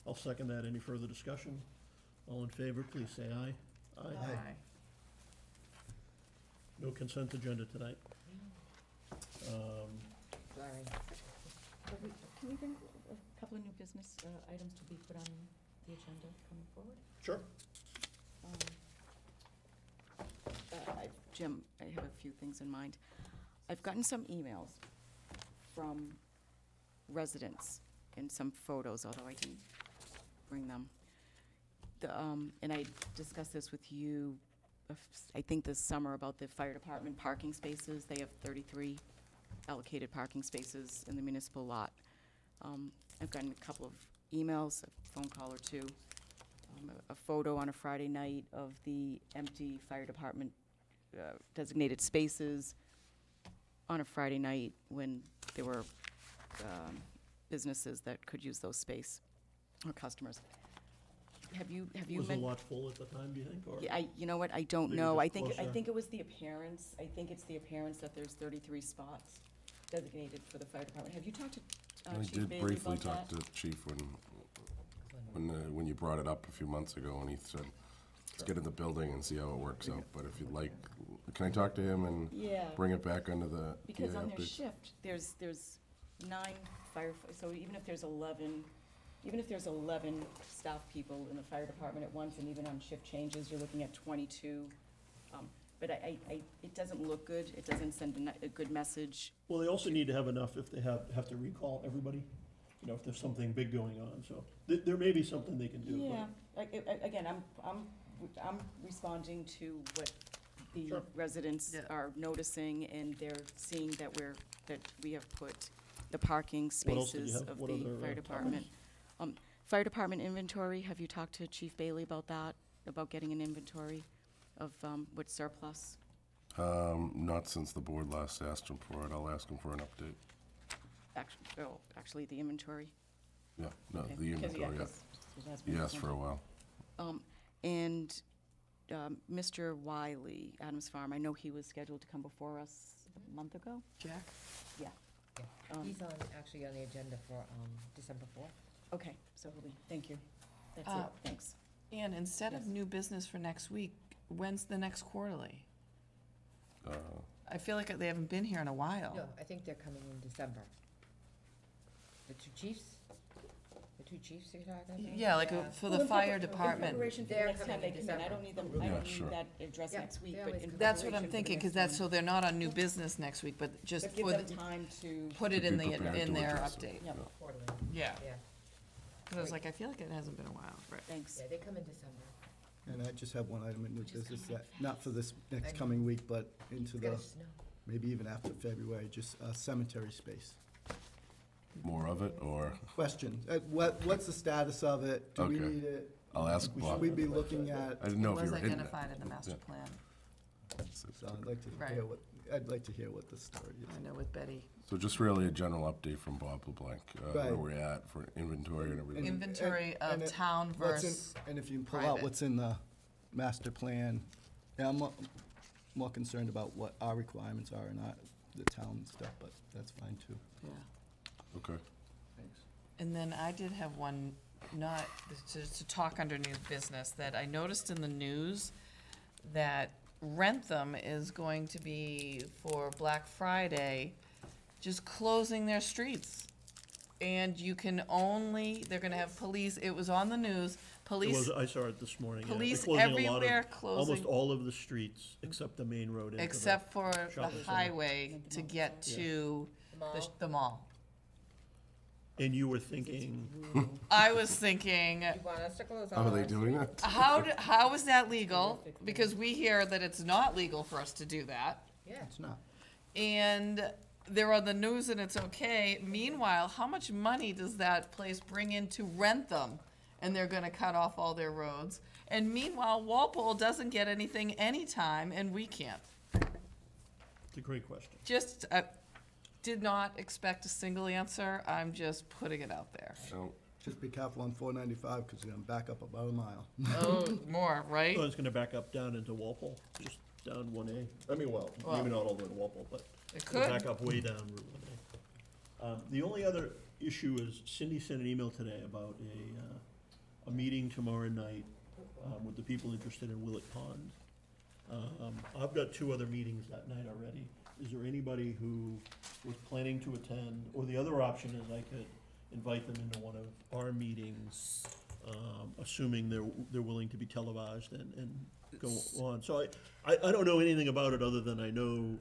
I'll second that. Any further discussion? All in favor, please say aye. Aye. No consent agenda tonight. Sorry. Can we bring a couple of new business items to be put on the agenda coming forward? Sure. Jim, I have a few things in mind. I've gotten some emails from residents and some photos, although I didn't bring them. And I discussed this with you, I think this summer, about the fire department parking spaces. They have 33 allocated parking spaces in the municipal lot. I've gotten a couple of emails, a phone call or two, a photo on a Friday night of the empty fire department designated spaces on a Friday night when there were businesses that could use those space, or customers. Have you Was the men- lot full at the time, do you think, or? Yeah, you know what, I don't Maybe know. just I think closer. it was the appearance. I think it's the appearance that there's 33 spots designated for the fire department. Have you talked to I Chief did Bailey briefly about talk that? to Chief when you brought it up a few months ago, and he said, let's get in the building and see how it works out. But if you'd like, can I talk to him and Yeah. bring it back under the Because on their updates? shift, there's 9 firefighters, so even if there's 11 staff people in the fire department at once, and even on shift changes, you're looking at 22. But it doesn't look good. It doesn't send a good message. Well, they also need to have enough if they have to recall everybody, if there's something big going on, so there may be something they can do. but- Yeah, again, I'm responding to what the Sure. residents Yeah. are noticing, and they're seeing that we have put the parking What else did you spaces have? of What the other, fire department. Fire department inventory, have you talked to Chief Bailey about that, about getting an inventory of what's surplus? Not since the board last asked him for it. I'll ask him for an update. Actually, the inventory? Yeah, no, Okay. the 'Cause, inventory, yeah. 'cause it has been He asked for a while. And Mr. Wiley, Adams Farm, I know he was scheduled to come before us a month ago? Jack? Yeah. Yeah. He's actually on the agenda for December 4th. Okay, so he'll be, thank you. That's Uh, it, thanks. And instead of Yes. new business for next week, when's the next quarterly? I feel like they haven't been here in a while. No, I think they're coming in December. The two chiefs you're talking about? Yeah, like for the fire In department. preparation for the They're next time coming they in come in, I December. don't need them, Yeah, I don't sure. need that addressed Yeah, next week, they but always in come. That's what I'm preparation for the thinking, because next so they're not on new business next week, but just But give for them the, time to, put it Be in prepared to their address it, update. yeah, Quarterly, Yeah, yeah. because I was like, I feel like it hasn't been a while, right? thanks. Yeah, they come in December. And I just have one item in new business that, not for this next coming week, but into the, maybe even after February, just cemetery space. More of it, or? Question, what's the status of it? Do we Okay. need it? I'll ask Should Bob. we be looking at, I didn't know It if you was were hitting it. identified in the master Yeah. plan. so I'd like to Right. hear what, I'd like to hear what the story is. I know with Betty. So just really a general update from Bob LeBlanc, where Right. we're at for inventory and everything. Inventory And of it- town what's in- versus, And if you can pull out private. what's in the master plan, yeah, I'm more concerned about what our requirements are and not the town stuff, but that's fine too. yeah. Okay. And then I did have one, not, to talk under new business, that I noticed in the news that Rentham is going to be, for Black Friday, just closing their streets. And you can only, they're gonna have police, it was on the news, police, I saw it this morning. yeah. They're police closing a lot everywhere of- closing. Almost all of the streets, except the main road into the. except for the shopping center. highway to get to the mall. And you were thinking, I was thinking, You want us to close How all are they our doing that? how is that legal? Because we hear that it's not legal for us to do that. Yeah. It's not. And they're on the news and it's okay. Meanwhile, how much money does that place bring in to rent them? And they're gonna cut off all their roads. And meanwhile, Walpole doesn't get anything anytime and we can't. it's a great question. Just, did not expect a single answer. I'm just putting it out there. No. Just be careful on 495, because you're gonna back up about a mile. Oh, more, right? Oh, it's gonna back up down into Walpole, just down 1A. I mean, well, Well, maybe not all the way to Walpole, but It it'll could. back up way down Route 1A. The only other issue is Cindy sent an email today about a meeting tomorrow night with the people interested in Willett Pond. I've got 2 other meetings that night already. Is there anybody who was planning to attend? Or the other option is I could invite them into one of our meetings, assuming they're willing to be televised and go on. So I don't know anything about it other than I know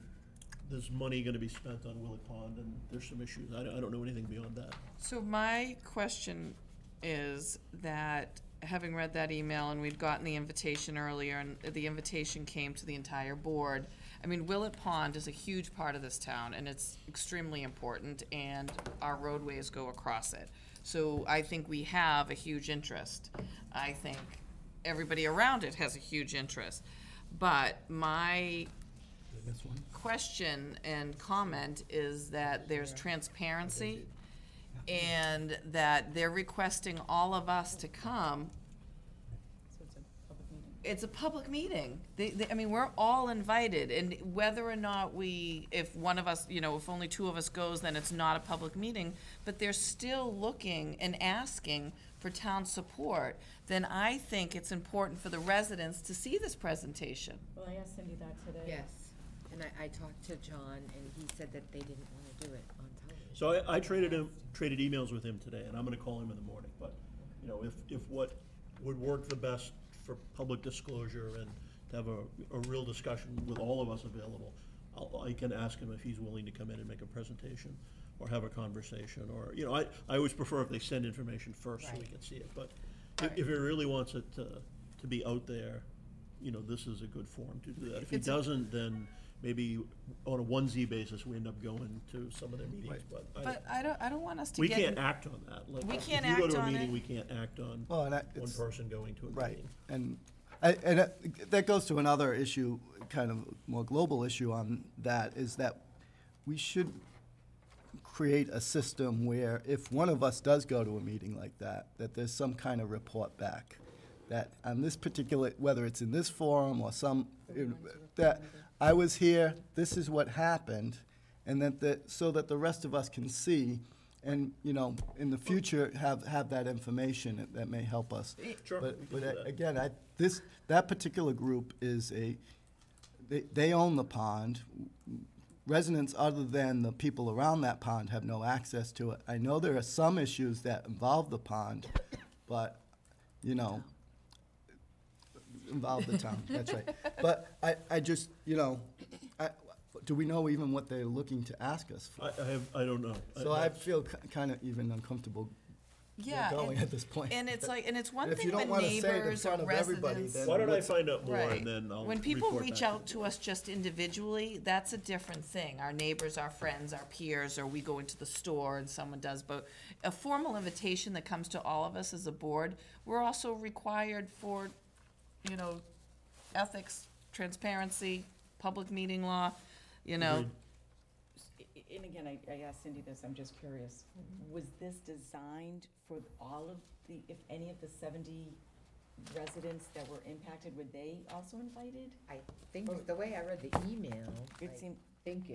there's money gonna be spent on Willett Pond and there's some issues. I don't know anything beyond that. So my question is that, having read that email, and we'd gotten the invitation earlier, and the invitation came to the entire board. I mean, Willett Pond is a huge part of this town, and it's extremely important, and our roadways go across it. So I think we have a huge interest. I think everybody around it has a huge interest. But my This one? question and comment is that there's transparency and that they're requesting all of us to come. It's a public meeting. I mean, we're all invited, and whether or not if one of us, if only 2 of us goes, then it's not a public meeting, but they're still looking and asking for town support, then I think it's important for the residents to see this presentation. Well, I asked Cindy that today. Yes, and I talked to John, and he said that they didn't want to do it on television. So I traded emails with him today, and I'm gonna call him in the morning, but, if what would work the best for public disclosure and to have a real discussion with all of us available, I can ask him if he's willing to come in and make a presentation, or have a conversation, or, I always prefer if they send information first so we Right. can see it, but if he really wants it to be out there, this is a good forum to do that. If he doesn't, then maybe on a onesie basis, we end up going to some of their meetings, but But I don't want us to we get. can't act on that. Like, We can't If you go act to a on meeting, it. we can't act on Well, and one it's, person going to a right, meeting. and that goes to another issue, kind of more global issue on that, is that we should create a system where if one of us does go to a meeting like that there's some kind of report back. That on this particular, whether it's in this forum or that I was here, this is what happened, and so that the rest of us can see, and, in the future, have that information that may help us. Sure, we can do that. Again, that particular group is they own the pond. Residents other than the people around that pond have no access to it. I know there are some issues that involve the pond, but, involve the town, that's right. But I just, do we know even what they're looking to ask us for? I don't know. So I feel kind of even uncomfortable Yeah, going and- at this point. And it's like, and it's one And if thing you don't when wanna say it in neighbors or front of everybody, residents. then Why don't I what's- find out more Right. and then I'll When people report reach back out the to us just individually, that's a different thing. Our neighbors, our friends, our peers, or we go into the store and someone does, but a formal invitation that comes to all of us as a board, we're also required for, you know, ethics, transparency, public meeting law, you know. Agreed. And again, I asked Cindy this, I'm just curious, was this designed for all of the, if any of the 70 residents that were impacted, were they also invited? I think, the way I read the email, It seemed, I think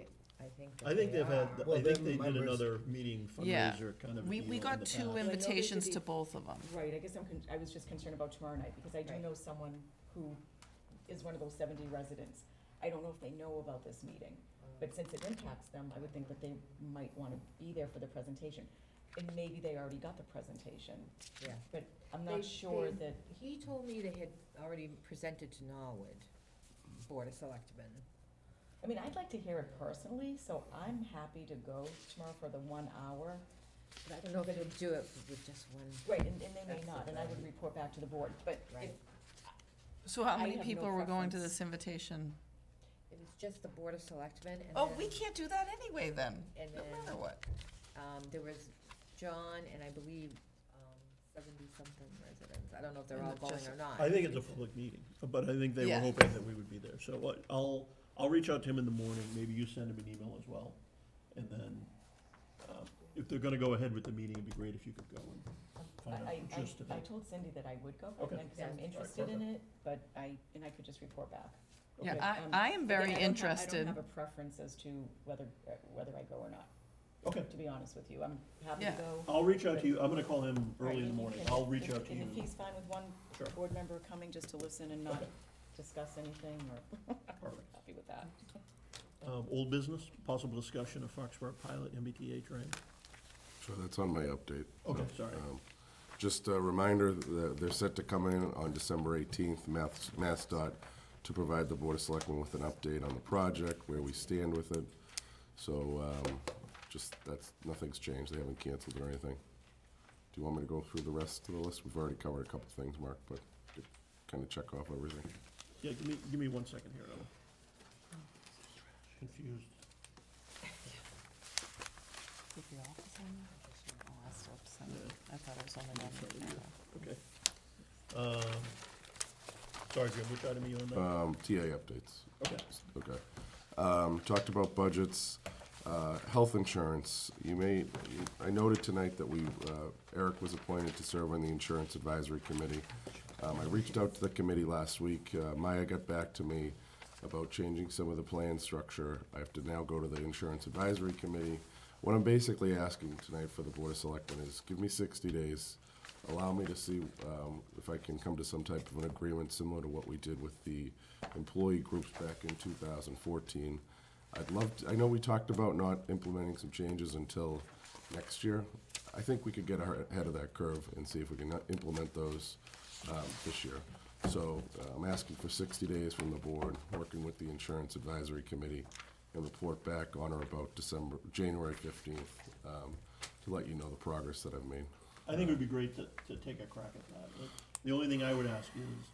I think they they've had, are. Well, I think then they did members- another meeting Yeah. fundraiser kind of a We deal in got the two past. know they invitations could to be- both of them. right, I guess I was just concerned about tomorrow night, because I do Right. know someone who is one of those 70 residents. I don't know if they know about this meeting, but since it impacts them, I would think that they might want to be there for the presentation. And maybe they already got the presentation, Yeah. but I'm They- not sure they- that, He told me they had already presented to Norwood Board of Selectmen. I mean, I'd like to hear it personally, so I'm happy to go tomorrow for the 1 hour. But I don't know if they'd do it with just one. Right, and they may That's not, and I would right. report back to the board, but Right. So how I many have no people were going to preference. this invitation? It was just the Board of Selectmen and Oh, then- we can't do that anyway then, And no then, matter what. there was John and I believe, 70-something residents. I don't know if they're And all it going just- or not. I think it's a public meeting, but I think they were Yeah. hoping that we would be there. So what, I'll reach out to him in the morning, maybe you send him an email as well. And then, if they're gonna go ahead with the meeting, it'd be great if you could go and find out the gist of I it. told Cindy that I would go, Okay. because Yeah. I'm All right, interested in it, but I could just report back. Yeah, Okay. I am very Again, I interested. don't have a preference as to whether I go or not, Okay, to be honest with you. I'm happy Yeah. to go. I'll reach out to you, I'm gonna call him early Right, in the and you morning, can- I'll reach if- out to you. And if he's fine with one Sure. board member coming just to listen and not Okay. discuss anything, or, Perfect. happy with that. Old business, possible discussion of Foxborough pilot MBTA train. So that's on my update. Okay, sorry. Just a reminder that they're set to come in on December 18th, MassDOT, to provide the Board of Selectmen with an update on the project, where we stand with it. So, nothing's changed, they haven't canceled or anything. Do you want me to go through the rest of the list? We've already covered a couple things, Mark, but kind of check off everything. Yeah, give me 1 second here, Ellen. Confused. I thought it was only one. Okay. Sorry, Jim, which item are you on now? TA updates. Okay. Okay. Talked about budgets, health insurance. I noted tonight that Eric was appointed to serve on the Insurance Advisory Committee. I reached out to the committee last week. Maya got back to me about changing some of the plan structure. I have to now go to the Insurance Advisory Committee. What I'm basically asking tonight for the Board of Selectmen is give me 60 days. Allow me to see if I can come to some type of an agreement similar to what we did with the employee groups back in 2014. I know we talked about not implementing some changes until next year. I think we could get ahead of that curve and see if we can implement those this year. So I'm asking for 60 days from the board, working with the Insurance Advisory Committee, and report back on or about January 15th to let you know the progress that I've made. I think it would be great to take a crack at that. The only thing I would ask is,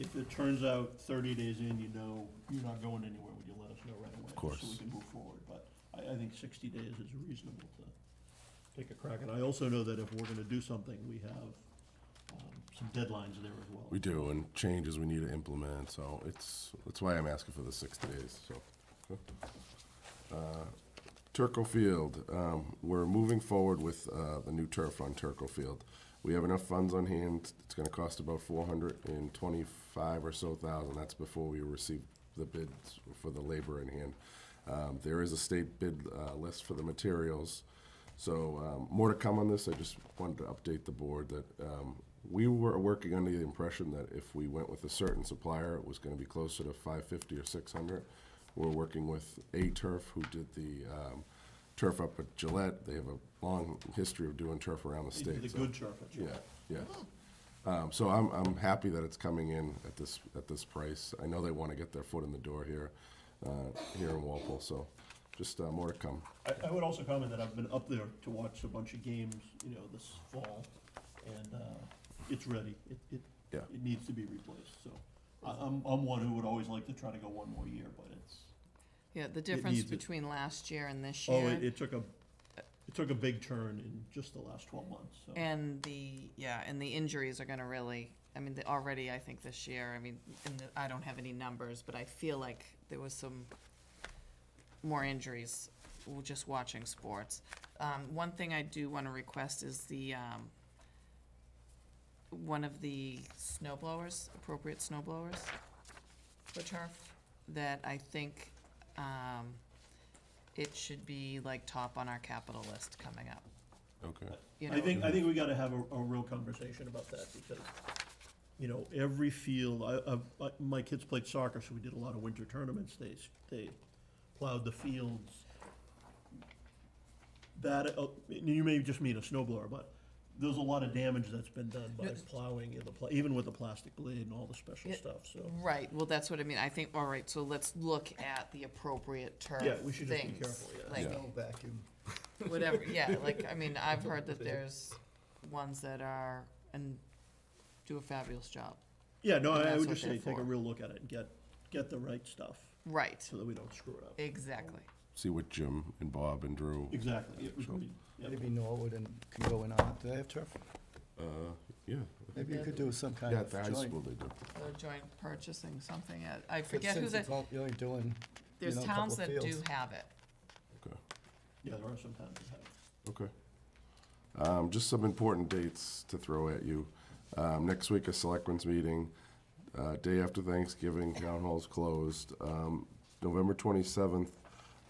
if it turns out 30 days in, you know you're not going anywhere, would you let us know right away? Of course. So we can move forward, but I think 60 days is reasonable to take a crack. And I also know that if we're gonna do something, we have some deadlines there as well. We do, and changes we need to implement, so that's why I'm asking for the 60 days, so. Turco Field, we're moving forward with the new turf on Turco Field. We have enough funds on hand. It's gonna cost about $425,000 or so. That's before we receive the bids for the labor in hand. There is a state bid list for the materials. So more to come on this. I just wanted to update the board that we were working under the impression that if we went with a certain supplier, it was going to be closer to $550 or $600. We're working with A-Turf, who did the turf up at Gillette. They have a long history of doing turf around the state. The so- good turf at Yeah, yeah. So I'm happy that it's coming in at this price. I know they want to get their foot in the door here in Walpole, so just more to come. I would also comment that I've been up there to watch a bunch of games, this fall. it's ready. Yeah. It needs to be replaced, so. I'm one who would always like to try to go one more year, but it's, Yeah, the difference needs it. between last year and this oh, year. it took a big turn in just the last 12 months, so. And the injuries are gonna really, I mean, already, I think this year, I mean, I don't have any numbers, but I feel like there was some more injuries just watching sports. One thing I do wanna request is one of the snow blowers, appropriate snow blowers for turf, that I think, it should be like top on our capital list coming up. Okay. You I know, think we gotta have a real conversation about that, because, you know, every field, my kids played soccer, so we did a lot of winter tournaments, they plowed the fields. That, you may just mean a snow blower, but there's a lot of damage that's been done by plowing in even with the plastic blade and all the special stuff, so. right, well, that's what I mean, I think, all right, so let's look at the appropriate turf Yeah, we should just be things. careful, yeah. Like, No vacuum. whatever, yeah, like, I mean, I've heard that there's ones that are, and do a fabulous job. Yeah, no, And I that's would what just they're say, take a for. real look at it and get the right stuff, Right, so that we don't screw it up. exactly. See what Jim and Bob and Drew. Exactly, yeah, agreed. Yep. Maybe Norwood and can go in on it. Do they have turf? Yeah. Maybe you could do some kind Yeah, of at the high joint. school they do. Or joint purchasing something, I But forget who since the, it's all- you're only doing, there's a couple towns of that do fields. have it. Okay. Yeah, there are some towns that have. Okay. Just some important dates to throw at you. Next week, a selectmen's meeting. Day after Thanksgiving, town hall's closed. November 27th,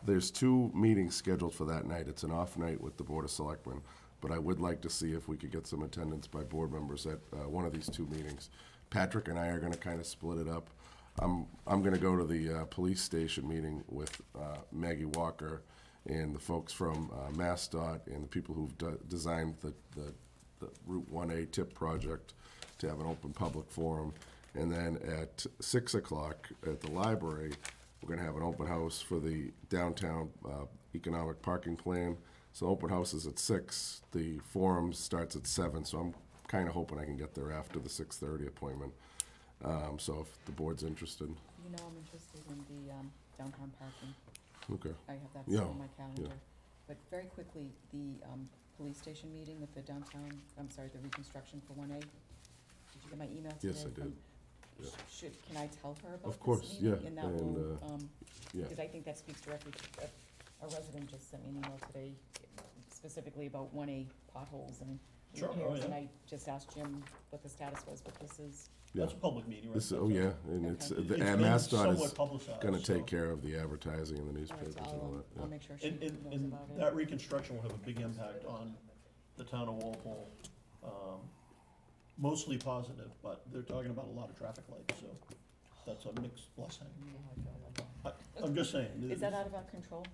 there's 2 meetings scheduled for that night. It's an off night with the Board of Selectmen, but I would like to see if we could get some attendance by board members at one of these 2 meetings. Patrick and I are gonna kind of split it up. I'm gonna go to the police station meeting with Maggie Walker and the folks from MassDOT and the people who've designed the Route 1A tip project to have an open public forum. And then at 6 o'clock at the library, we're gonna have an open house for the downtown economic parking plan. So open house is at 6, the forum starts at 7, so I'm kinda hoping I can get there after the 6:30 appointment. So if the board's interested, You know, I'm interested in the downtown parking. okay. I have that Yeah, set on my yeah. calendar. But very quickly, the police station meeting with the downtown, I'm sorry, the reconstruction for 1A. Did you get my email today? Yes, I did. from- Yeah. Can I tell her about this Of course, meeting? yeah, And that and, will, yeah. because I think that speaks directly to, a resident just sent me an email today specifically about 1A potholes and Sure, oh, repairs. And yeah. I just asked Jim what the status was, but this is, Yeah. That's a public meeting, right? This, oh, yeah, and it's, Okay. the It's been MassDOT somewhat is publicized, gonna so- take care of the advertising in the all right, newspapers so and all that, I'll yeah. make sure she And, knows and about it. that reconstruction will have a big impact on the town of Walpole. Mostly positive, but they're talking about a lot of traffic lights, so that's a mixed blessing. I'm just saying. Is that out of our control?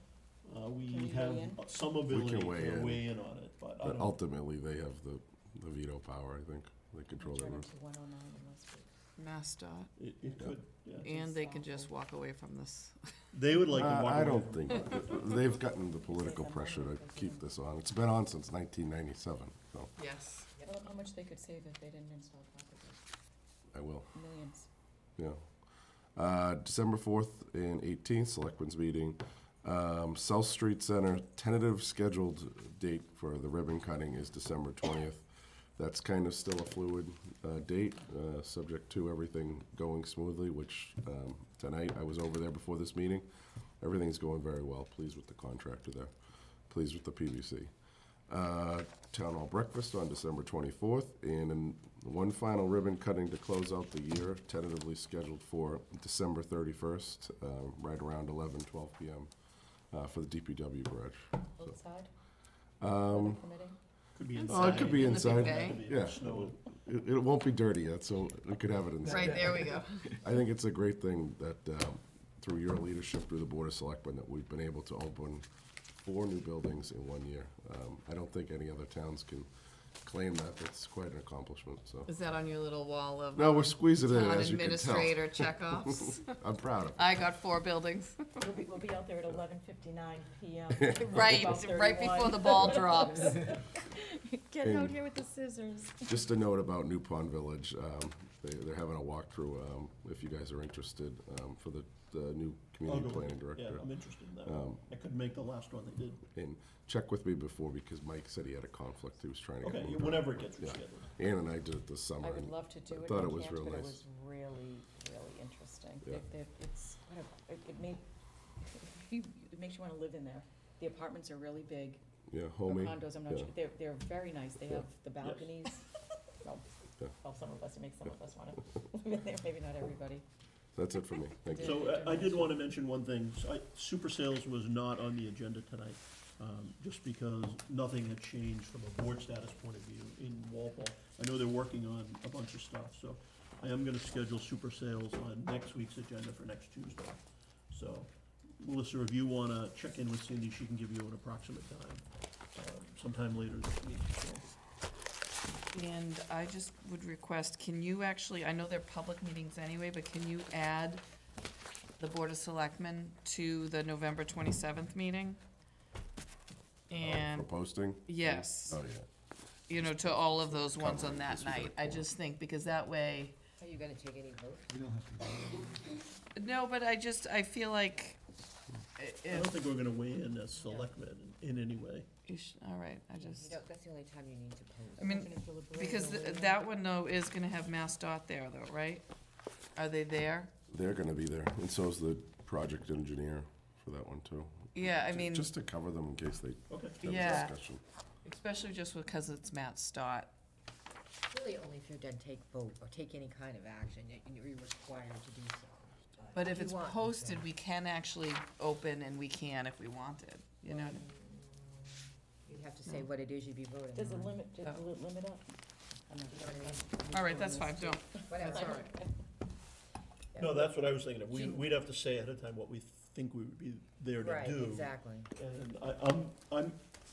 We Can we have weigh in? some We ability can weigh to in. weigh in on it, but I But don't. ultimately, they have the veto power, I think. They control the Turn it route. to 109 in Westwood. MassDOT, It could, yeah. and they can just walk away from this. They would like to walk away I don't from it. think, they've gotten the political pressure to keep this on. It's been on since 1997, so Yes. Well, how much they could save if they didn't install properly? I will, Millions. yeah. December 4th and 18th, Selectmen's meeting. South Street Center, tentative scheduled date for the ribbon cutting is December 20th. That's kind of still a fluid date, subject to everything going smoothly, which tonight, I was over there before this meeting. Everything's going very well. Pleased with the contractor there. Pleased with the PVC. Town Hall breakfast on December 24th, and then one final ribbon cutting to close out the year, tentatively scheduled for December 31st, right around 12 p.m. For the DPW garage. So, Outside? Weather permitting? Could be oh, it could be In the big inside. bay? Could be Yeah. snow. It won't be dirty yet, so we could have it inside. Right, there we go. I think it's a great thing that, through your leadership, through the Board of Selectmen, that we've been able to open 4 new buildings in 1 year. I don't think any other towns can claim that. It's quite an accomplishment, so. Is that on your little wall of? No, we're squeezing it in, town as you can tell. administrator checkoffs? I'm proud of it. I got 4 buildings. We'll be out there at 11:59 PM. Right, About right 31. before the ball drops. Get And- out here with the scissors. Just a note about New Pond Village, they're having a walkthrough, if you guys are interested, for the new community I'll go with planning it. Yeah, director. I'm interested in that one. I couldn't make the last one they did. And check with me before, because Mike said he had a conflict, he was trying to get Okay, moved on. whenever it gets Yeah. rescheduled. Ann and I did it this summer. I would and love to do I it. thought I it was can't, real but it nice. was really, really interesting. Yeah. It's, it makes you want to live in there. The apartments are really big. Yeah, Or homey. condos, I'm not yeah. sure, they're very nice, they Yeah. have the balconies. Well, Yeah. some of us, it makes some of us want to live in there, maybe not everybody. That's it for me, thank you. So I did want to mention one thing. Super Sales was not on the agenda tonight, just because nothing had changed from a board status point of view in Walpole. I know they're working on a bunch of stuff, so I am gonna schedule Super Sales on next week's agenda for next Tuesday. So, Melissa, if you wanna check in with Cindy, she can give you an approximate time, sometime later this week, so. And I just would request, can you actually, I know they're public meetings anyway, but can you add the Board of Selectmen to the November 27th meeting? For And, posting? yes, Oh, yeah. you know, to all of those ones on Covering that this with night. our I just think, because that way, Are you gonna take any votes? no, but I feel like, I don't think we're gonna weigh in as selectmen in any way. all right, I You just, don't, that's the only time you need to post. I mean, because that one though is gonna have Mass Dot there though, right? Are they there? They're gonna be there, and so is the project engineer for that one too. Yeah, I mean, Just to cover them in case they Okay. have Yeah. a discussion. especially just because it's Matt Stott. Really only if you're gonna take vote or take any kind of action, you're required to do so. But if you it's want to. posted, we can actually open and we can if we wanted, you know? You'd have to say what it is you'd be voting on. Does it limit, will it limit up? I'm not You know sure. what I mean? All right, that's fine, don't, Whatever. that's all right. Yeah. No, that's what I was thinking of. She- We'd have to say ahead of time what we think we would be there to Right, do. exactly, And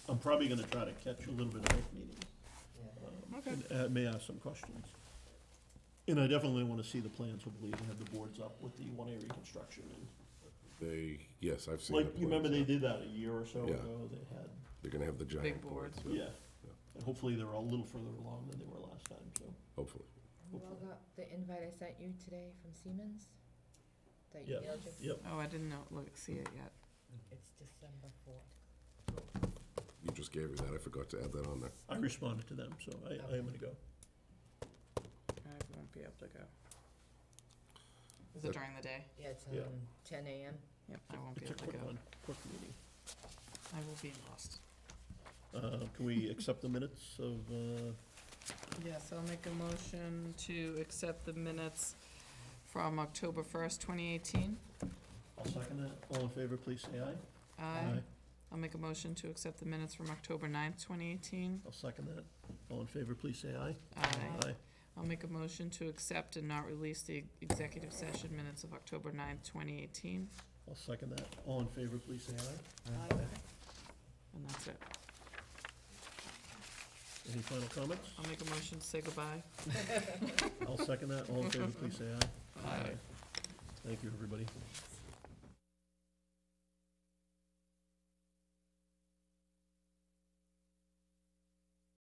I'm probably gonna try to catch a little bit of both meetings. yeah. Okay. And may ask some questions. And I definitely wanna see the plans, hopefully, to have the boards up with the one-A reconstruction. And Yes, I've seen the like, you remember plans. they did that a year or so Yeah. ago? They had, They're gonna have the giant Big boards. boards. yeah. And hopefully they're a little further along than they were last time, so. Hopefully. You all got the invite I sent you today from Siemens? That Yeah. emailed you? Yep. Oh, I didn't know, see it yet. It's December 4th. You just gave me that, I forgot to add that on there. I responded to them, so I am gonna go. I won't be able to go. Is it during the day? Yeah, it's Yeah. 10 a.m. Yep, I won't be It's a able to quick go. one, quick meeting. I will be lost. Can we accept the minutes of, Yes, I'll make a motion to accept the minutes from October 1st, 2018. I'll second that. All in favor, please say aye. Aye. I'll make a motion to accept the minutes from October 9th, 2018. I'll second that. All in favor, please say aye. Aye. I'll make a motion to accept and not release the executive session minutes of October 9th, 2018. I'll second that. All in favor, please say aye. And that's it. Any final comments? I'll make a motion to say goodbye. I'll second that. All in favor, please say aye. Aye. Thank you, everybody.